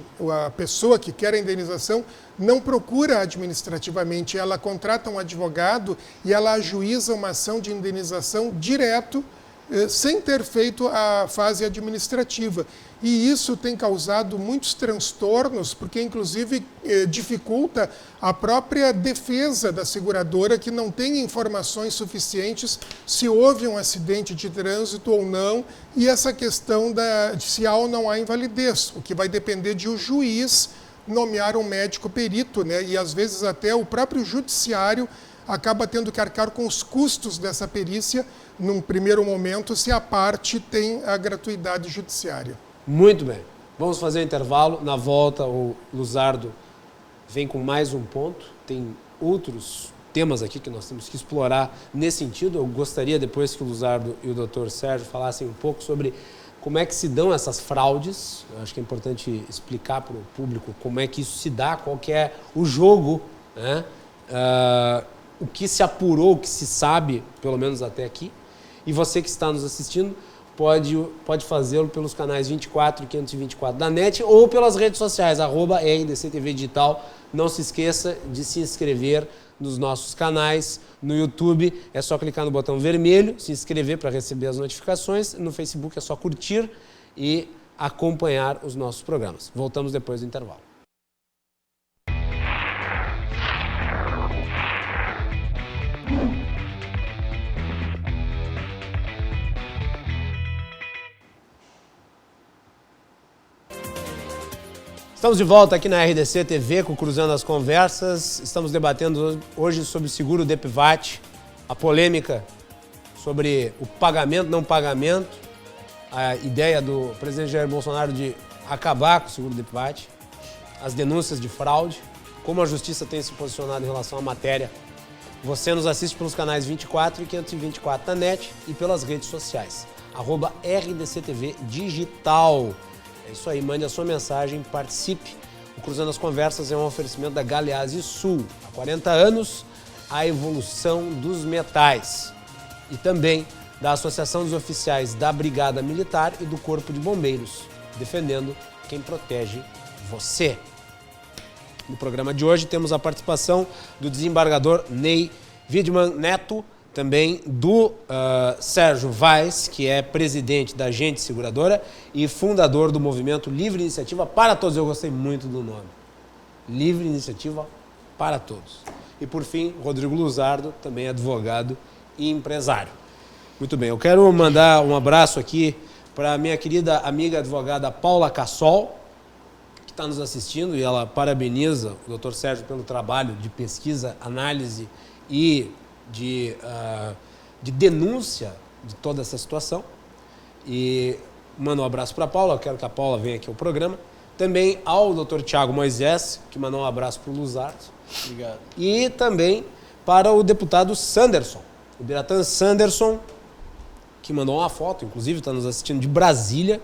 a pessoa que quer a indenização, não procura administrativamente, ela contrata um advogado e ela ajuiza uma ação de indenização direto, sem ter feito a fase administrativa. E isso tem causado muitos transtornos, porque inclusive dificulta a própria defesa da seguradora, que não tem informações suficientes se houve um acidente de trânsito ou não, e essa questão de se há ou não há invalidez, o que vai depender de o juiz nomear um médico perito, né? E às vezes até o próprio judiciário acaba tendo que arcar com os custos dessa perícia, num primeiro momento, se a parte tem a gratuidade judiciária. Muito bem. Vamos fazer um intervalo. Na volta, o Luzardo vem com mais um ponto. Tem outros temas aqui que nós temos que explorar nesse sentido. Eu gostaria, depois que o Luzardo e o Dr. Sérgio falassem um pouco sobre como é que se dão essas fraudes. Eu acho que é importante explicar para o público como é que isso se dá, qual que é o jogo, né? O que se apurou, o que se sabe, pelo menos até aqui. E você que está nos assistindo pode fazê-lo pelos canais 24 e 524 da NET ou pelas redes sociais, @RDCTV Digital. Não se esqueça de se inscrever nos nossos canais. No YouTube é só clicar no botão vermelho, se inscrever para receber as notificações. No Facebook é só curtir e acompanhar os nossos programas. Voltamos depois do intervalo. Estamos de volta aqui na RDC TV com Cruzando as Conversas. Estamos debatendo hoje sobre o seguro DPVAT, a polêmica sobre o pagamento, não pagamento, a ideia do presidente Jair Bolsonaro de acabar com o seguro DPVAT, as denúncias de fraude, como a justiça tem se posicionado em relação à matéria. Você nos assiste pelos canais 24 e 524 da NET e pelas redes sociais, @RDCTV Digital. É isso aí, mande a sua mensagem, participe. O Cruzando as Conversas é um oferecimento da Galeazzi Sul. Há 40 anos, a evolução dos metais. E também da Associação dos Oficiais da Brigada Militar e do Corpo de Bombeiros, defendendo quem protege você. No programa de hoje temos a participação do desembargador Ney Widman Neto, também do Sérgio Vaz, que é presidente da Gente Seguradora e fundador do movimento Livre Iniciativa para Todos. Eu gostei muito do nome. Livre Iniciativa para Todos. E, por fim, Rodrigo Luzardo, também advogado e empresário. Muito bem, eu quero mandar um abraço aqui para a minha querida amiga advogada Paula Cassol, que está nos assistindo, e ela parabeniza o Dr. Sérgio pelo trabalho de pesquisa, análise e de denúncia de toda essa situação. E mando um abraço para a Paula, eu quero que a Paula venha aqui ao programa. Também ao Dr. Tiago Moisés, que mandou um abraço para o Luzardo. Obrigado. E também para o deputado Sanderson, o Biratan Sanderson, que mandou uma foto, inclusive está nos assistindo de Brasília,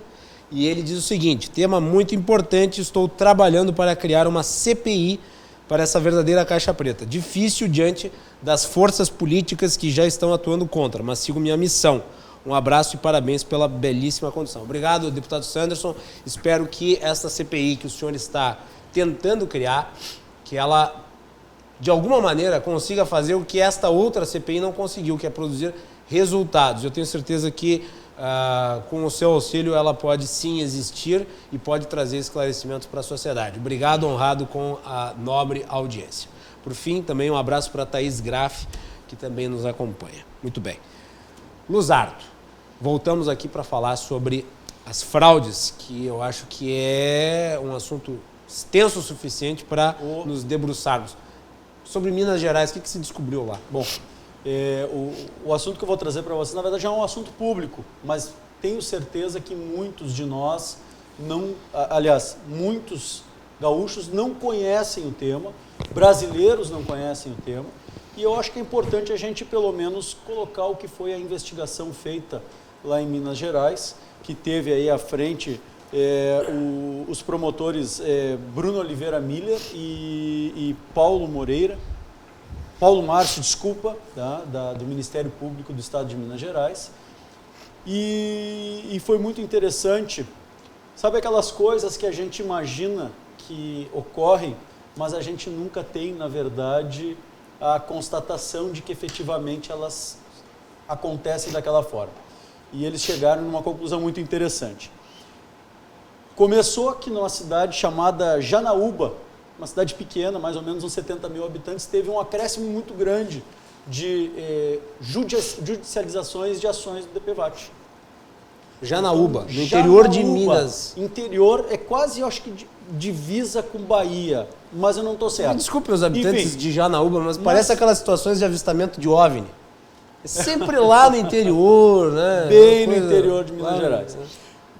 e ele diz o seguinte: tema muito importante, estou trabalhando para criar uma CPI para essa verdadeira caixa preta. Difícil diante das forças políticas que já estão atuando contra, mas sigo minha missão. Um abraço e parabéns pela belíssima condução. Obrigado, deputado Sanderson. Espero que esta CPI que o senhor está tentando criar, que ela, de alguma maneira, consiga fazer o que esta outra CPI não conseguiu, que é produzir resultados. Eu tenho certeza que com o seu auxílio, ela pode sim existir e pode trazer esclarecimentos para a sociedade. Obrigado, honrado com a nobre audiência. Por fim, também um abraço para a Thaís Graff, que também nos acompanha. Muito bem. Luzardo, voltamos aqui para falar sobre as fraudes, que eu acho que é um assunto extenso o suficiente para nos debruçarmos. Sobre Minas Gerais, o que se descobriu lá? Bom, o assunto que eu vou trazer para vocês, na verdade, é um assunto público, mas tenho certeza que muitos de nós muitos gaúchos não conhecem o tema, brasileiros não conhecem o tema, e eu acho que é importante a gente, pelo menos, colocar o que foi a investigação feita lá em Minas Gerais, que teve aí à frente os promotores Bruno Oliveira Miller e Paulo Márcio, do Ministério Público do Estado de Minas Gerais. E foi muito interessante. Sabe aquelas coisas que a gente imagina que ocorrem, mas a gente nunca tem, na verdade, a constatação de que efetivamente elas acontecem daquela forma. E eles chegaram numa conclusão muito interessante. Começou aqui numa cidade chamada Janaúba, uma cidade pequena, mais ou menos uns 70 mil habitantes, teve um acréscimo muito grande de judicializações de ações do DPVAT. Janaúba, no interior de Minas. Interior é quase, eu acho que, divisa com Bahia, mas eu não estou certo. Desculpe os habitantes de Janaúba, mas parece aquelas situações de avistamento de OVNI. É sempre lá no interior, né? Bem no interior de Minas Gerais.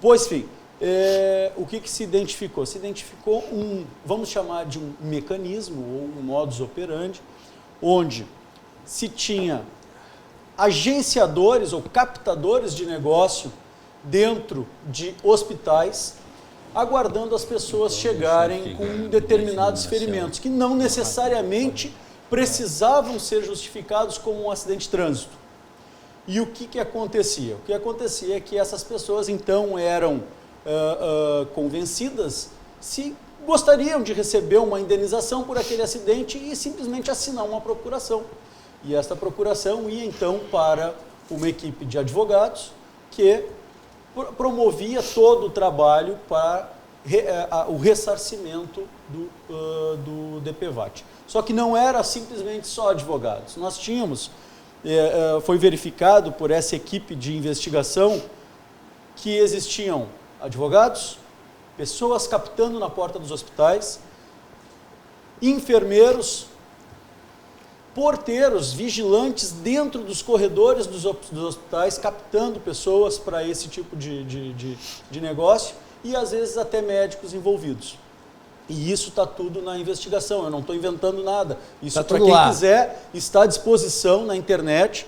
Pois, enfim, o que se identificou? Se identificou vamos chamar de um mecanismo, ou um modus operandi, onde se tinha agenciadores ou captadores de negócio dentro de hospitais, aguardando as pessoas chegarem com determinados ferimentos, que não necessariamente precisavam ser justificados como um acidente de trânsito. E o que acontecia? O que acontecia é que essas pessoas, então, eram convencidas se gostariam de receber uma indenização por aquele acidente e simplesmente assinar uma procuração. E esta procuração ia, então, para uma equipe de advogados que promovia todo o trabalho para o ressarcimento do DPVAT. Só que não era simplesmente só advogados. Nós tínhamos, foi verificado por essa equipe de investigação, que existiam advogados, pessoas captando na porta dos hospitais, enfermeiros, porteiros, vigilantes dentro dos corredores dos hospitais, captando pessoas para esse tipo de negócio e, às vezes, até médicos envolvidos. E isso está tudo na investigação, eu não estou inventando nada. Isso, para quem quiser, está à disposição na internet,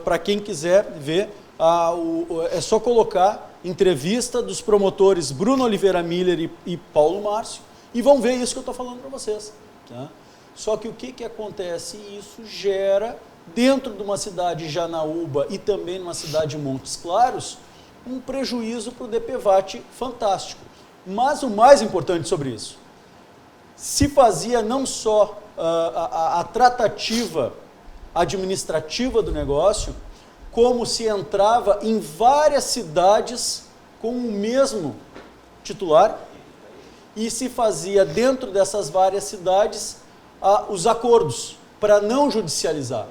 para quem quiser ver, é só colocar entrevista dos promotores Bruno Oliveira Miller e Paulo Márcio e vão ver isso que eu estou falando para vocês. Tá? Só que o que acontece? Isso gera, dentro de uma cidade Janaúba e também numa cidade de Montes Claros, um prejuízo para o DPVAT fantástico. Mas o mais importante sobre isso, se fazia não só a tratativa administrativa do negócio, como se entrava em várias cidades com o mesmo titular e se fazia dentro dessas várias cidades os acordos para não judicializar.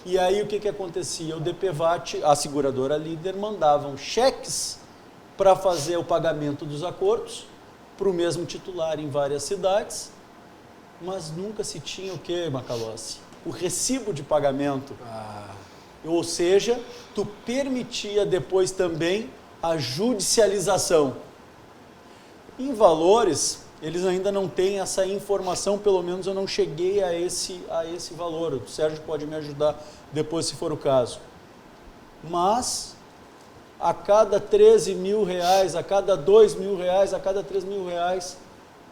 E aí o que acontecia? O DPVAT, a seguradora líder, mandavam cheques para fazer o pagamento dos acordos para o mesmo titular em várias cidades, mas nunca se tinha o que, Macalossi? O recibo de pagamento. Ou seja, tu permitia depois também a judicialização. Em valores, eles ainda não têm essa informação, pelo menos eu não cheguei a esse valor. O Sérgio pode me ajudar depois, se for o caso. Mas, a cada 13 mil reais, a cada 2 mil reais, a cada 3 mil reais,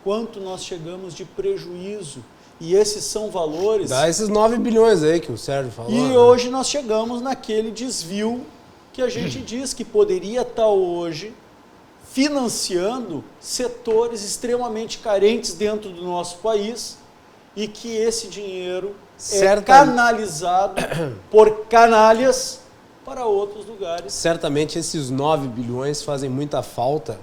quanto nós chegamos de prejuízo? E esses são valores... Dá esses 9 bilhões aí que o Sérgio falou. E hoje nós chegamos naquele desvio que a gente diz que poderia estar hoje financiando setores extremamente carentes dentro do nosso país e que esse dinheiro é canalizado por canalhas para outros lugares. Certamente esses 9 bilhões fazem muita falta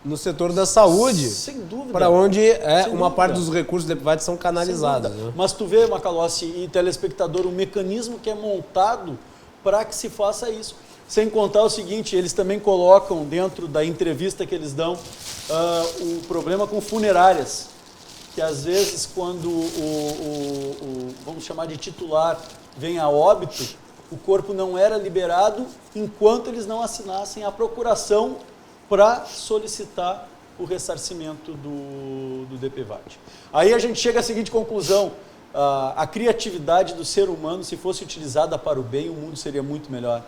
no setor da saúde. Sem dúvida. Para onde Sem uma dúvida. parte dos recursos do DPVAT são canalizados. Sem dúvida. Né? Mas tu vê, Macalossi e telespectador, o mecanismo que é montado para que se faça isso. Sem contar o seguinte, eles também colocam dentro da entrevista que eles dão o problema com funerárias. Que às vezes quando vamos chamar de titular, vem a óbito, o corpo não era liberado enquanto eles não assinassem a procuração para solicitar o ressarcimento do DPVAT. Aí a gente chega à seguinte conclusão, a criatividade do ser humano, se fosse utilizada para o bem, o mundo seria muito melhor.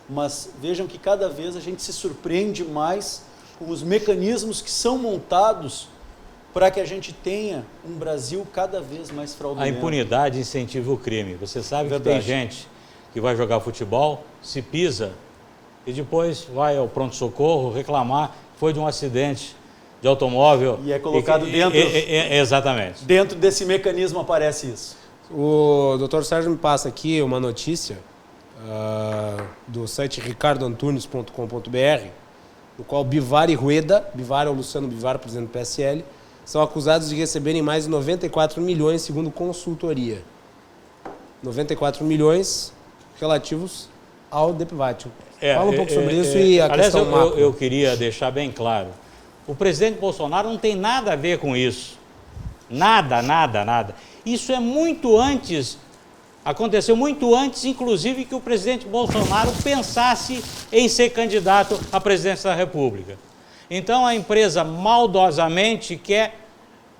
Mas vejam que cada vez a gente se surpreende mais com os mecanismos que são montados para que a gente tenha um Brasil cada vez mais fraudulento. A impunidade incentiva o crime. Você sabe que tem gente que vai jogar futebol, se pisa e depois vai ao pronto-socorro reclamar que foi de um acidente de automóvel. E é colocado dentro... Exatamente. Dentro desse mecanismo aparece isso. O Dr. Sérgio me passa aqui uma notícia do site ricardoantunes.com.br, no qual Bivar e Rueda, Bivar é o Luciano Bivar, presidente do PSL, são acusados de receberem mais de 94 milhões, segundo consultoria. 94 milhões relativos ao DPVAT. Fala um pouco sobre isso e a aliás, questão macro. eu queria deixar bem claro. O presidente Bolsonaro não tem nada a ver com isso. Nada, nada, nada. Isso é muito antes, aconteceu muito antes, inclusive, que o presidente Bolsonaro pensasse em ser candidato à presidência da República. Então, a empresa maldosamente quer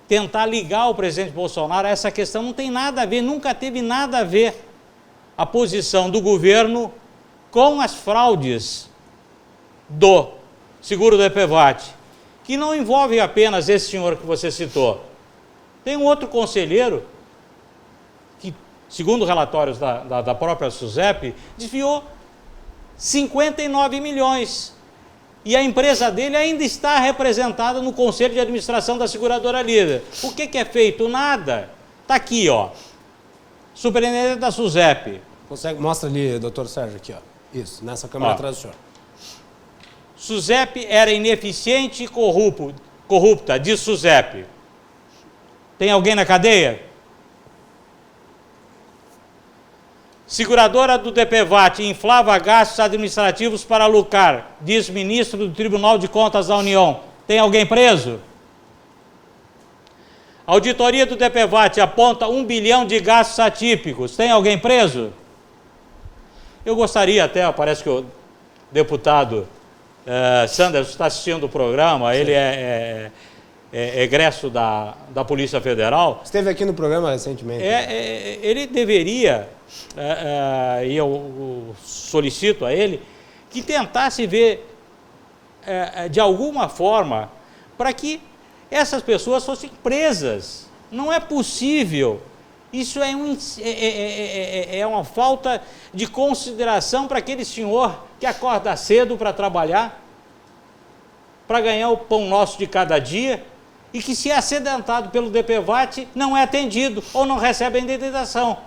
tentar ligar o presidente Bolsonaro a essa questão. Não tem nada a ver, nunca teve nada a ver a posição do governo com as fraudes do seguro DPVAT, que não envolve apenas esse senhor que você citou. Tem um outro conselheiro que, segundo relatórios da própria SUSEP, desviou 59 milhões. E a empresa dele ainda está representada no Conselho de Administração da Seguradora Líder. O que é feito? Nada. Está aqui, ó. Superintendente da SUSEP. Mostra ali, doutor Sérgio, aqui, ó. Isso, nessa câmera atrás do senhor. SUSEP era ineficiente e corrupta, diz SUSEP. Tem alguém na cadeia? Seguradora do DPVAT inflava gastos administrativos para lucrar, diz ministro do Tribunal de Contas da União. Tem alguém preso? Auditoria do DPVAT aponta 1 bilhão de gastos atípicos. Tem alguém preso? Eu gostaria até, parece que o deputado Sanders está assistindo o programa, sim. Ele é egresso da Polícia Federal. Esteve aqui no programa recentemente. Ele deveria, e eu solicito a ele, que tentasse ver de alguma forma para que essas pessoas fossem presas. Não é possível. Isso é uma falta de consideração para aquele senhor que acorda cedo para trabalhar, para ganhar o pão nosso de cada dia, e que, se é acidentado pelo DPVAT, não é atendido ou não recebe a indenização.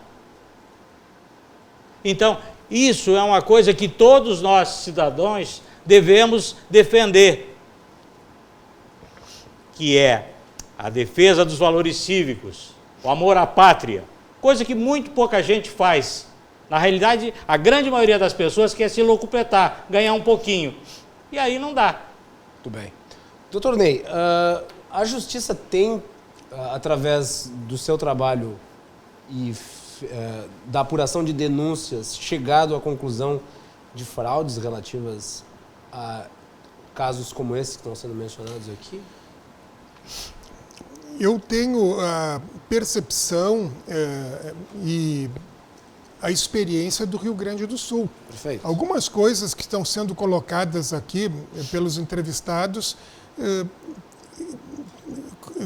Então, isso é uma coisa que todos nós, cidadãos, devemos defender, que é a defesa dos valores cívicos, o amor à pátria, coisa que muito pouca gente faz. Na realidade, a grande maioria das pessoas quer se locupletar, ganhar um pouquinho, e aí não dá. Muito bem. Doutor Ney, a Justiça tem, através do seu trabalho e da apuração de denúncias, chegado à conclusão de fraudes relativas a casos como esse que estão sendo mencionados aqui? Eu tenho a percepção e a experiência do Rio Grande do Sul. Perfeito. Algumas coisas que estão sendo colocadas aqui pelos entrevistados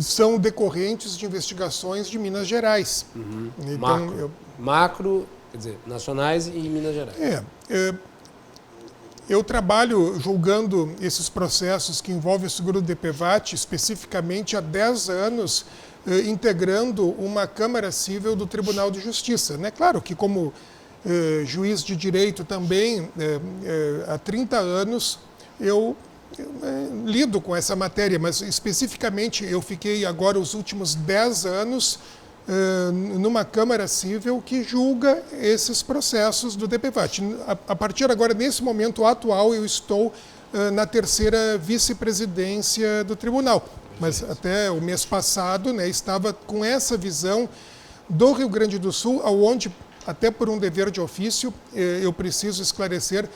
são decorrentes de investigações de Minas Gerais. Uhum. Então, macro, quer dizer, nacionais e Minas Gerais. Eu trabalho julgando esses processos que envolvem o seguro DPVAT, especificamente há 10 anos, integrando uma Câmara Cível do Tribunal de Justiça. Né? Claro que, como juiz de direito também, há 30 anos eu lido com essa matéria, mas especificamente eu fiquei agora os últimos 10 anos numa Câmara Civil que julga esses processos do DPVAT. A partir agora, nesse momento atual, eu estou na 3ª vice-presidência do tribunal. Mas até o mês passado, né, estava com essa visão do Rio Grande do Sul, onde, até por um dever de ofício, eu preciso esclarecer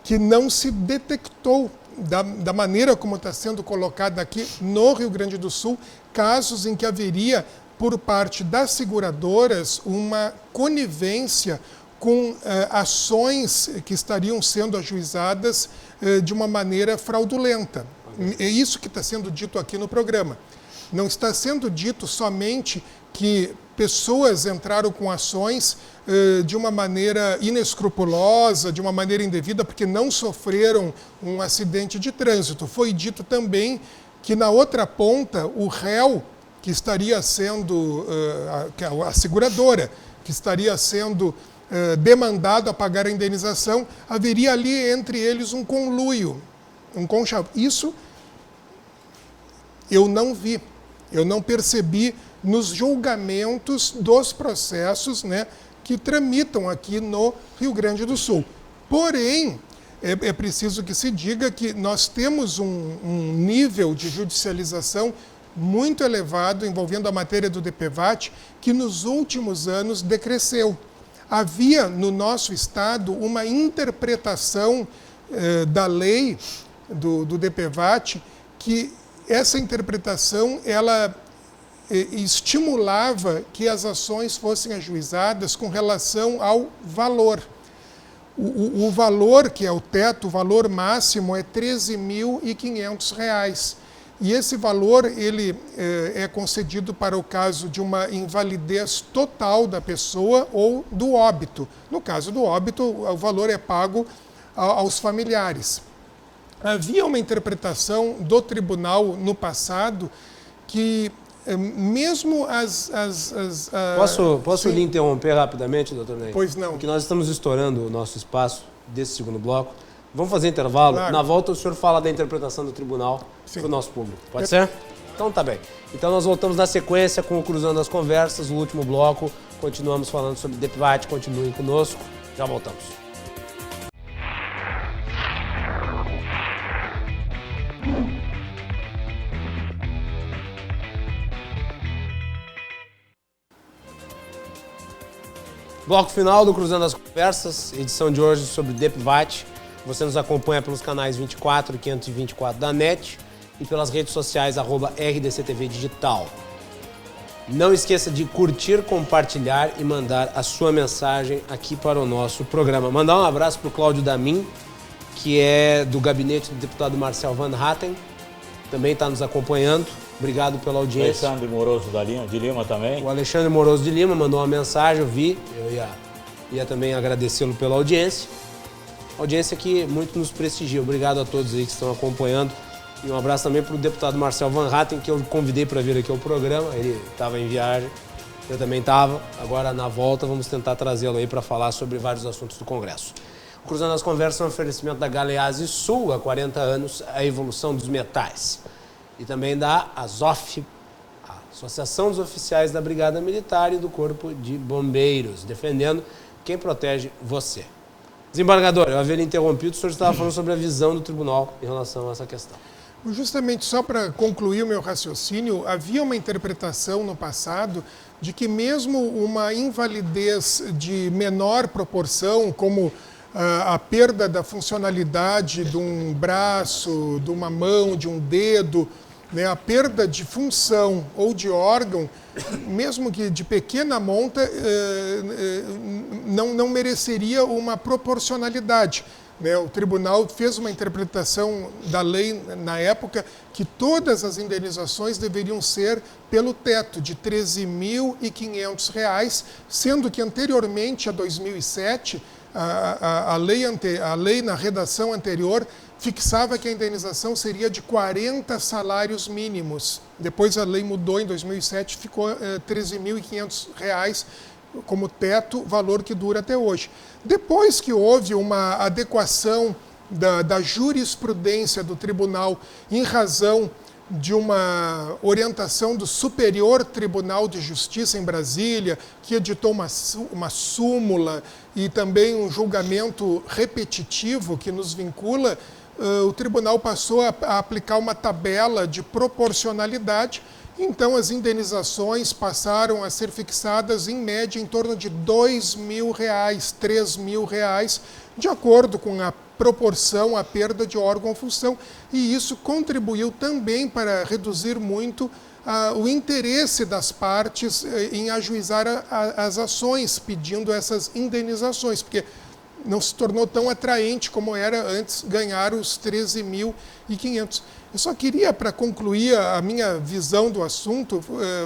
que não se detectou, da maneira como está sendo colocada aqui no Rio Grande do Sul, casos em que haveria, por parte das seguradoras, uma conivência com ações que estariam sendo ajuizadas de uma maneira fraudulenta. É isso que está sendo dito aqui no programa. Não está sendo dito somente que pessoas entraram com ações de uma maneira inescrupulosa, de uma maneira indevida, porque não sofreram um acidente de trânsito. Foi dito também que, na outra ponta, o réu, que estaria sendo, a seguradora, que estaria sendo demandado a pagar a indenização, haveria ali entre eles um conluio, um conchavo. Isso eu não vi, eu não percebi nos julgamentos dos processos, né, que tramitam aqui no Rio Grande do Sul. Porém, é preciso que se diga que nós temos um nível de judicialização muito elevado envolvendo a matéria do DPVAT, que nos últimos anos decresceu. Havia no nosso estado uma interpretação da lei do DPVAT, que essa interpretação ela estimulava que as ações fossem ajuizadas com relação ao valor. O valor, que é o teto, o valor máximo é R$ 13.500. E esse valor ele é concedido para o caso de uma invalidez total da pessoa ou do óbito. No caso do óbito, o valor é pago aos familiares. Havia uma interpretação do tribunal no passado que mesmo Posso lhe interromper rapidamente, doutor Ney? Pois não. Porque nós estamos estourando o nosso espaço desse segundo bloco. Vamos fazer intervalo? Claro. Na volta o senhor fala da interpretação do tribunal para o nosso público. Pode ser? Então tá bem. Então nós voltamos na sequência com o Cruzando as Conversas, o último bloco. Continuamos falando sobre DPVAT, continuem conosco. Já voltamos. Bloco final do Cruzando as Conversas, edição de hoje sobre DPVAT. Você nos acompanha pelos canais 24 e 524 da NET e pelas redes sociais @RDCTV Digital. Não esqueça de curtir, compartilhar e mandar a sua mensagem aqui para o nosso programa. Mandar um abraço para o Cláudio Damin, que é do gabinete do deputado Marcel Van Hatten, também está nos acompanhando. Obrigado pela audiência. Alexandre Moroso de Lima também. O Alexandre Moroso de Lima mandou uma mensagem, eu vi. Eu ia também agradecê-lo pela audiência. Audiência que muito nos prestigia. Obrigado a todos aí que estão acompanhando. E um abraço também para o deputado Marcel Van Hatten, que eu convidei para vir aqui ao programa. Ele estava em viagem, eu também estava. Agora, na volta, vamos tentar trazê-lo aí para falar sobre vários assuntos do Congresso. Cruzando as Conversas é um oferecimento da Galeazzi Sul, há 40 anos, a evolução dos metais. E também da ASOF, a Associação dos Oficiais da Brigada Militar e do Corpo de Bombeiros, defendendo quem protege você. Desembargador, eu havia interrompido, o senhor estava falando sobre a visão do tribunal em relação a essa questão. Justamente só para concluir o meu raciocínio, havia uma interpretação no passado de que mesmo uma invalidez de menor proporção, como a perda da funcionalidade de um braço, de uma mão, de um dedo, né, a perda de função ou de órgão, mesmo que de pequena monta, não mereceria uma proporcionalidade. O tribunal fez uma interpretação da lei na época que todas as indenizações deveriam ser pelo teto de R$ 13.500, sendo que anteriormente, a 2007, a lei na redação anterior fixava que a indenização seria de 40 salários mínimos. Depois a lei mudou em 2007, ficou R$ 13.500, como teto, valor que dura até hoje. Depois que houve uma adequação da jurisprudência do tribunal em razão de uma orientação do Superior Tribunal de Justiça em Brasília, que editou uma súmula e também um julgamento repetitivo que nos vincula, o tribunal passou a aplicar uma tabela de proporcionalidade. Então, as indenizações passaram a ser fixadas, em média, em torno de R$2.000, R$3.000, de acordo com a proporção à perda de órgão ou função. E isso contribuiu também para reduzir muito o interesse das partes em ajuizar as ações, pedindo essas indenizações, porque não se tornou tão atraente como era antes ganhar os 13.500. Eu só queria, para concluir a minha visão do assunto,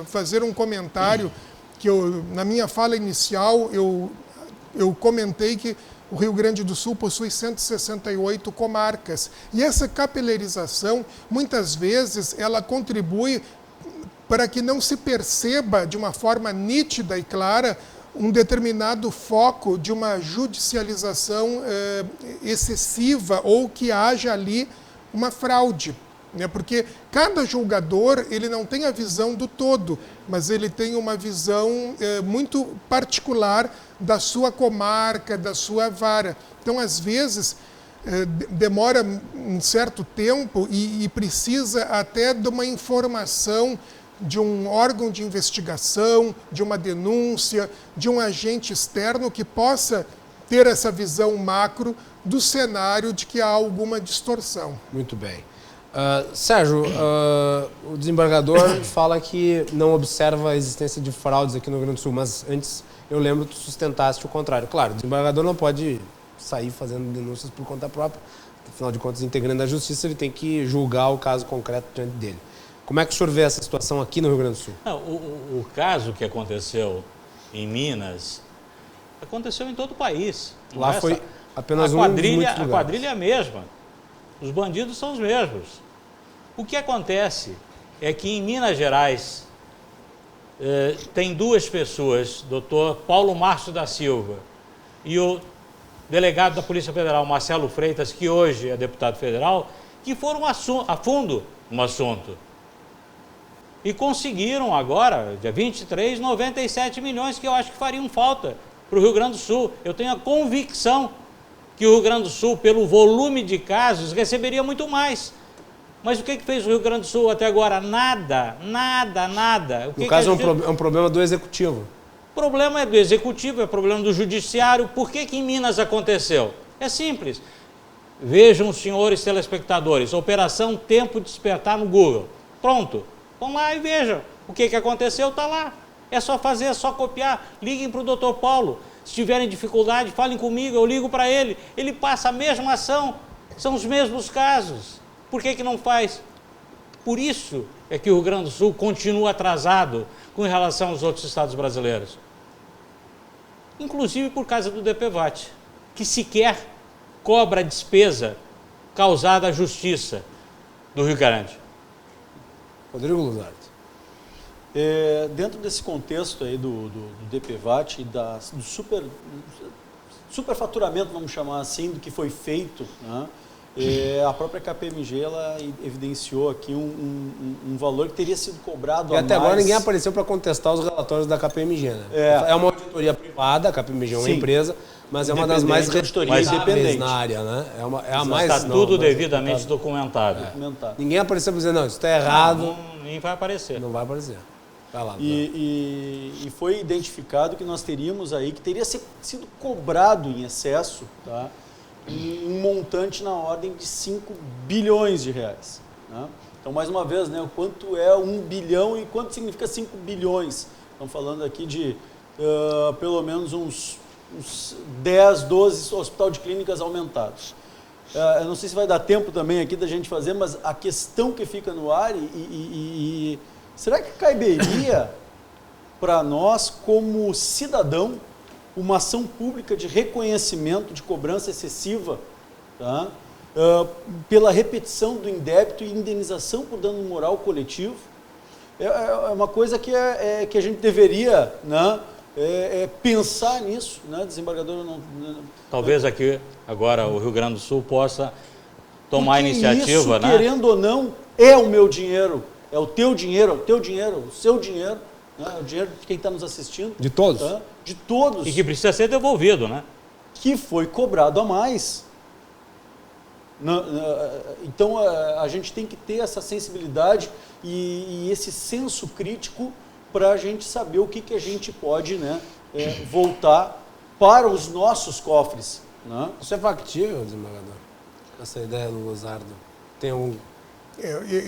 fazer um comentário que na minha fala inicial eu comentei que o Rio Grande do Sul possui 168 comarcas. E essa capilarização, muitas vezes, ela contribui para que não se perceba de uma forma nítida e clara um determinado foco de uma judicialização excessiva ou que haja ali uma fraude. Porque cada julgador ele não tem a visão do todo, mas ele tem uma visão muito particular da sua comarca, da sua vara. Então, às vezes, demora um certo tempo e precisa até de uma informação de um órgão de investigação, de uma denúncia, de um agente externo que possa ter essa visão macro do cenário de que há alguma distorção. Muito bem. Sérgio, o desembargador fala que não observa a existência de fraudes aqui no Rio Grande do Sul, mas antes eu lembro que tu sustentaste o contrário. Claro, o desembargador não pode sair fazendo denúncias por conta própria, afinal de contas, integrando a justiça, ele tem que julgar o caso concreto diante dele. Como é que o senhor vê essa situação aqui no Rio Grande do Sul? Não, o caso que aconteceu em Minas aconteceu em todo o país. Lá foi apenas a quadrilha quadrilha é a mesma. Os bandidos são os mesmos. O que acontece é que em Minas Gerais tem duas pessoas, doutor Paulo Márcio da Silva e o delegado da Polícia Federal, Marcelo Freitas, que hoje é deputado federal, que foram a fundo no assunto. E conseguiram agora, dia 23, 97 milhões, que eu acho que fariam falta para o Rio Grande do Sul. Eu tenho a convicção que o Rio Grande do Sul, pelo volume de casos, receberia muito mais. Mas o que fez o Rio Grande do Sul até agora? Nada, nada, nada. No caso, é um problema do Executivo. O problema é do Executivo, é problema do Judiciário. Por que em Minas aconteceu? É simples. Vejam, senhores telespectadores, Operação Tempo Despertar no Google. Pronto. Vão lá e vejam. O que aconteceu está lá. É só fazer, é só copiar. Liguem para o doutor Paulo. Se tiverem dificuldade, falem comigo, eu ligo para ele. Ele passa a mesma ação. São os mesmos casos. Por que não faz? Por isso é que o Rio Grande do Sul continua atrasado com relação aos outros estados brasileiros. Inclusive por causa do DPVAT, que sequer cobra a despesa causada à justiça do Rio Grande. Rodrigo Luzardo. Dentro desse contexto aí do DPVAT e do superfaturamento, vamos chamar assim, do que foi feito, né? A própria KPMG ela evidenciou aqui um valor que teria sido cobrado e até agora ninguém apareceu para contestar os relatórios da KPMG, né? É uma auditoria privada, a KPMG é uma empresa, mas é uma das mais responsáveis na área, né? É a mais... Está tudo devidamente documentado. Ninguém apareceu para dizer, não, isso está errado. Nem vai aparecer. Não vai aparecer. Vai lá. E foi identificado que nós teríamos aí, que teria sido cobrado em excesso, tá? Um montante na ordem de 5 bilhões de reais. Né? Então, mais uma vez, né, o quanto é 1 bilhão e quanto significa 5 bilhões? Estamos falando aqui de pelo menos uns 10, 12 hospital de clínicas aumentados. Eu não sei se vai dar tempo também aqui da gente fazer, mas a questão que fica no ar será que caberia para nós, como cidadão, uma ação pública de reconhecimento de cobrança excessiva, tá? Pela repetição do indébito e indenização por dano moral coletivo? É uma coisa que a gente deveria, né, pensar nisso, né, desembargador? Talvez aqui, agora, o Rio Grande do Sul possa tomar a iniciativa, isso, né? querendo ou não, é o meu dinheiro, é o teu dinheiro, o seu dinheiro, né? O dinheiro de quem está nos assistindo. De todos? Tá? De todos. E que precisa ser devolvido, né? Que foi cobrado a mais. Então, a gente tem que ter essa sensibilidade e esse senso crítico para a gente saber o que a gente pode, né, voltar para os nossos cofres. Né? Isso é factível, desembargador? Essa ideia do Luzardo tem um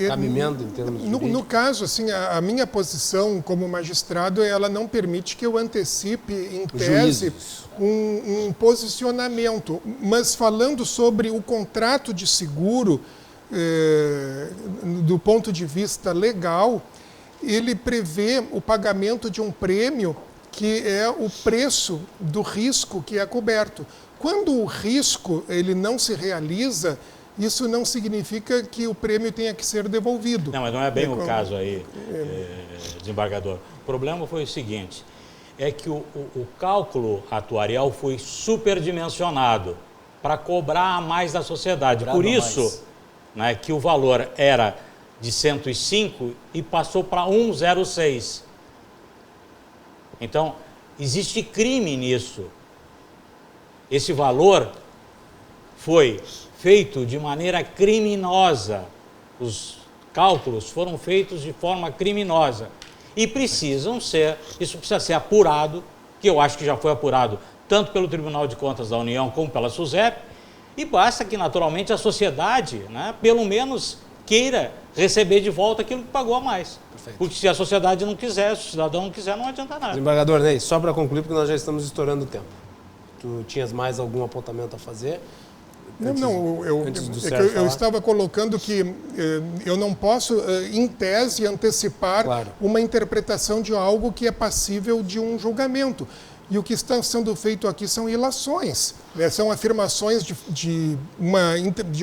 cabimento em termos de no caso, assim, a minha posição como magistrado, ela não permite que eu antecipe, em tese, um posicionamento. Mas falando sobre o contrato de seguro, do ponto de vista legal, ele prevê o pagamento de um prêmio que é o preço do risco que é coberto. Quando o risco ele não se realiza, isso não significa que o prêmio tenha que ser devolvido. Não, mas não é bem o caso aí, desembargador. O problema foi o seguinte, é que o cálculo atuarial foi superdimensionado para cobrar a mais da sociedade. Por isso, né, que o valor era de 105 e passou para 106. Então, existe crime nisso. Esse valor foi feito de maneira criminosa. Os cálculos foram feitos de forma criminosa. E isso precisa ser apurado, que eu acho que já foi apurado tanto pelo Tribunal de Contas da União como pela SUSEP, e basta que, naturalmente, a sociedade, né, pelo menos queira receber de volta aquilo que pagou a mais. Perfeito. Porque se a sociedade não quiser, se o cidadão não quiser, não adianta nada. Desembargador Ney, só para concluir, porque nós já estamos estourando o tempo. Tu tinhas mais algum apontamento a fazer? Eu estava colocando que eu não posso, em tese, antecipar uma interpretação de algo que é passível de um julgamento. E o que está sendo feito aqui são ilações, né? São afirmações de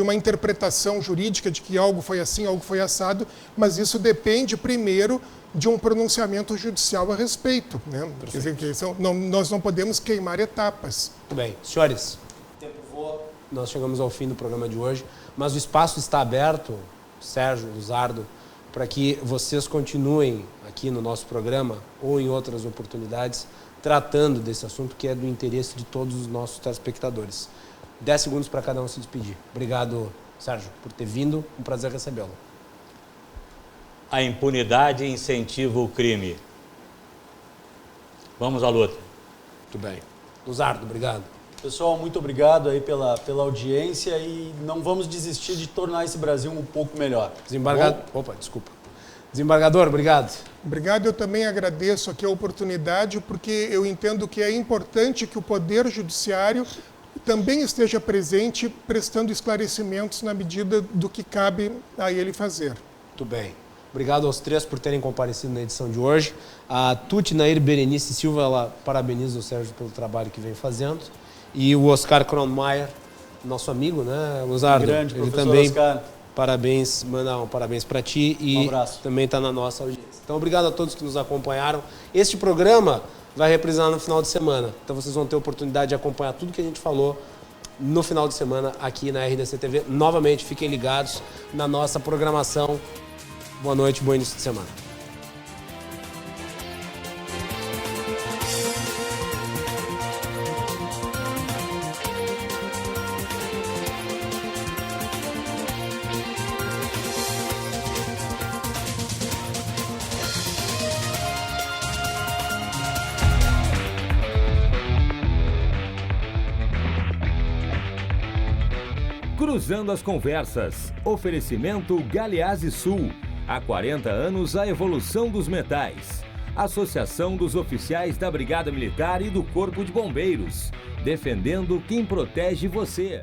uma interpretação jurídica de que algo foi assim, algo foi assado, mas isso depende primeiro de um pronunciamento judicial a respeito, né? Quer dizer, nós não podemos queimar etapas. Muito bem. Senhores, nós chegamos ao fim do programa de hoje, mas o espaço está aberto, Sérgio, Luzardo, para que vocês continuem aqui no nosso programa ou em outras oportunidades tratando desse assunto que é do interesse de todos os nossos telespectadores. 10 segundos para cada um se despedir. Obrigado, Sérgio, por ter vindo. Um prazer recebê-lo. A impunidade incentiva o crime. Vamos à luta. Muito bem. Luzardo, obrigado. Pessoal, muito obrigado aí pela audiência e não vamos desistir de tornar esse Brasil um pouco melhor. Desembargador, obrigado. Obrigado, eu também agradeço aqui a oportunidade, porque eu entendo que é importante que o Poder Judiciário também esteja presente, prestando esclarecimentos na medida do que cabe a ele fazer. Muito bem. Obrigado aos três por terem comparecido na edição de hoje. A Tuti Nair Berenice Silva, ela parabeniza o Sérgio pelo trabalho que vem fazendo. E o Oscar Kronmaier, nosso amigo, né, Luzardo? Grande, ele professor também, Oscar. Parabéns, manda um parabéns para ti e um abraço. Também está na nossa audiência. Então, obrigado a todos que nos acompanharam. Este programa vai reprisar no final de semana. Então, vocês vão ter a oportunidade de acompanhar tudo que a gente falou no final de semana aqui na RDC TV. Novamente, fiquem ligados na nossa programação. Boa noite, bom início de semana. Cruzando as conversas. Oferecimento Galeazzi Sul. Há 40 anos, a evolução dos metais. Associação dos Oficiais da Brigada Militar e do Corpo de Bombeiros. Defendendo quem protege você.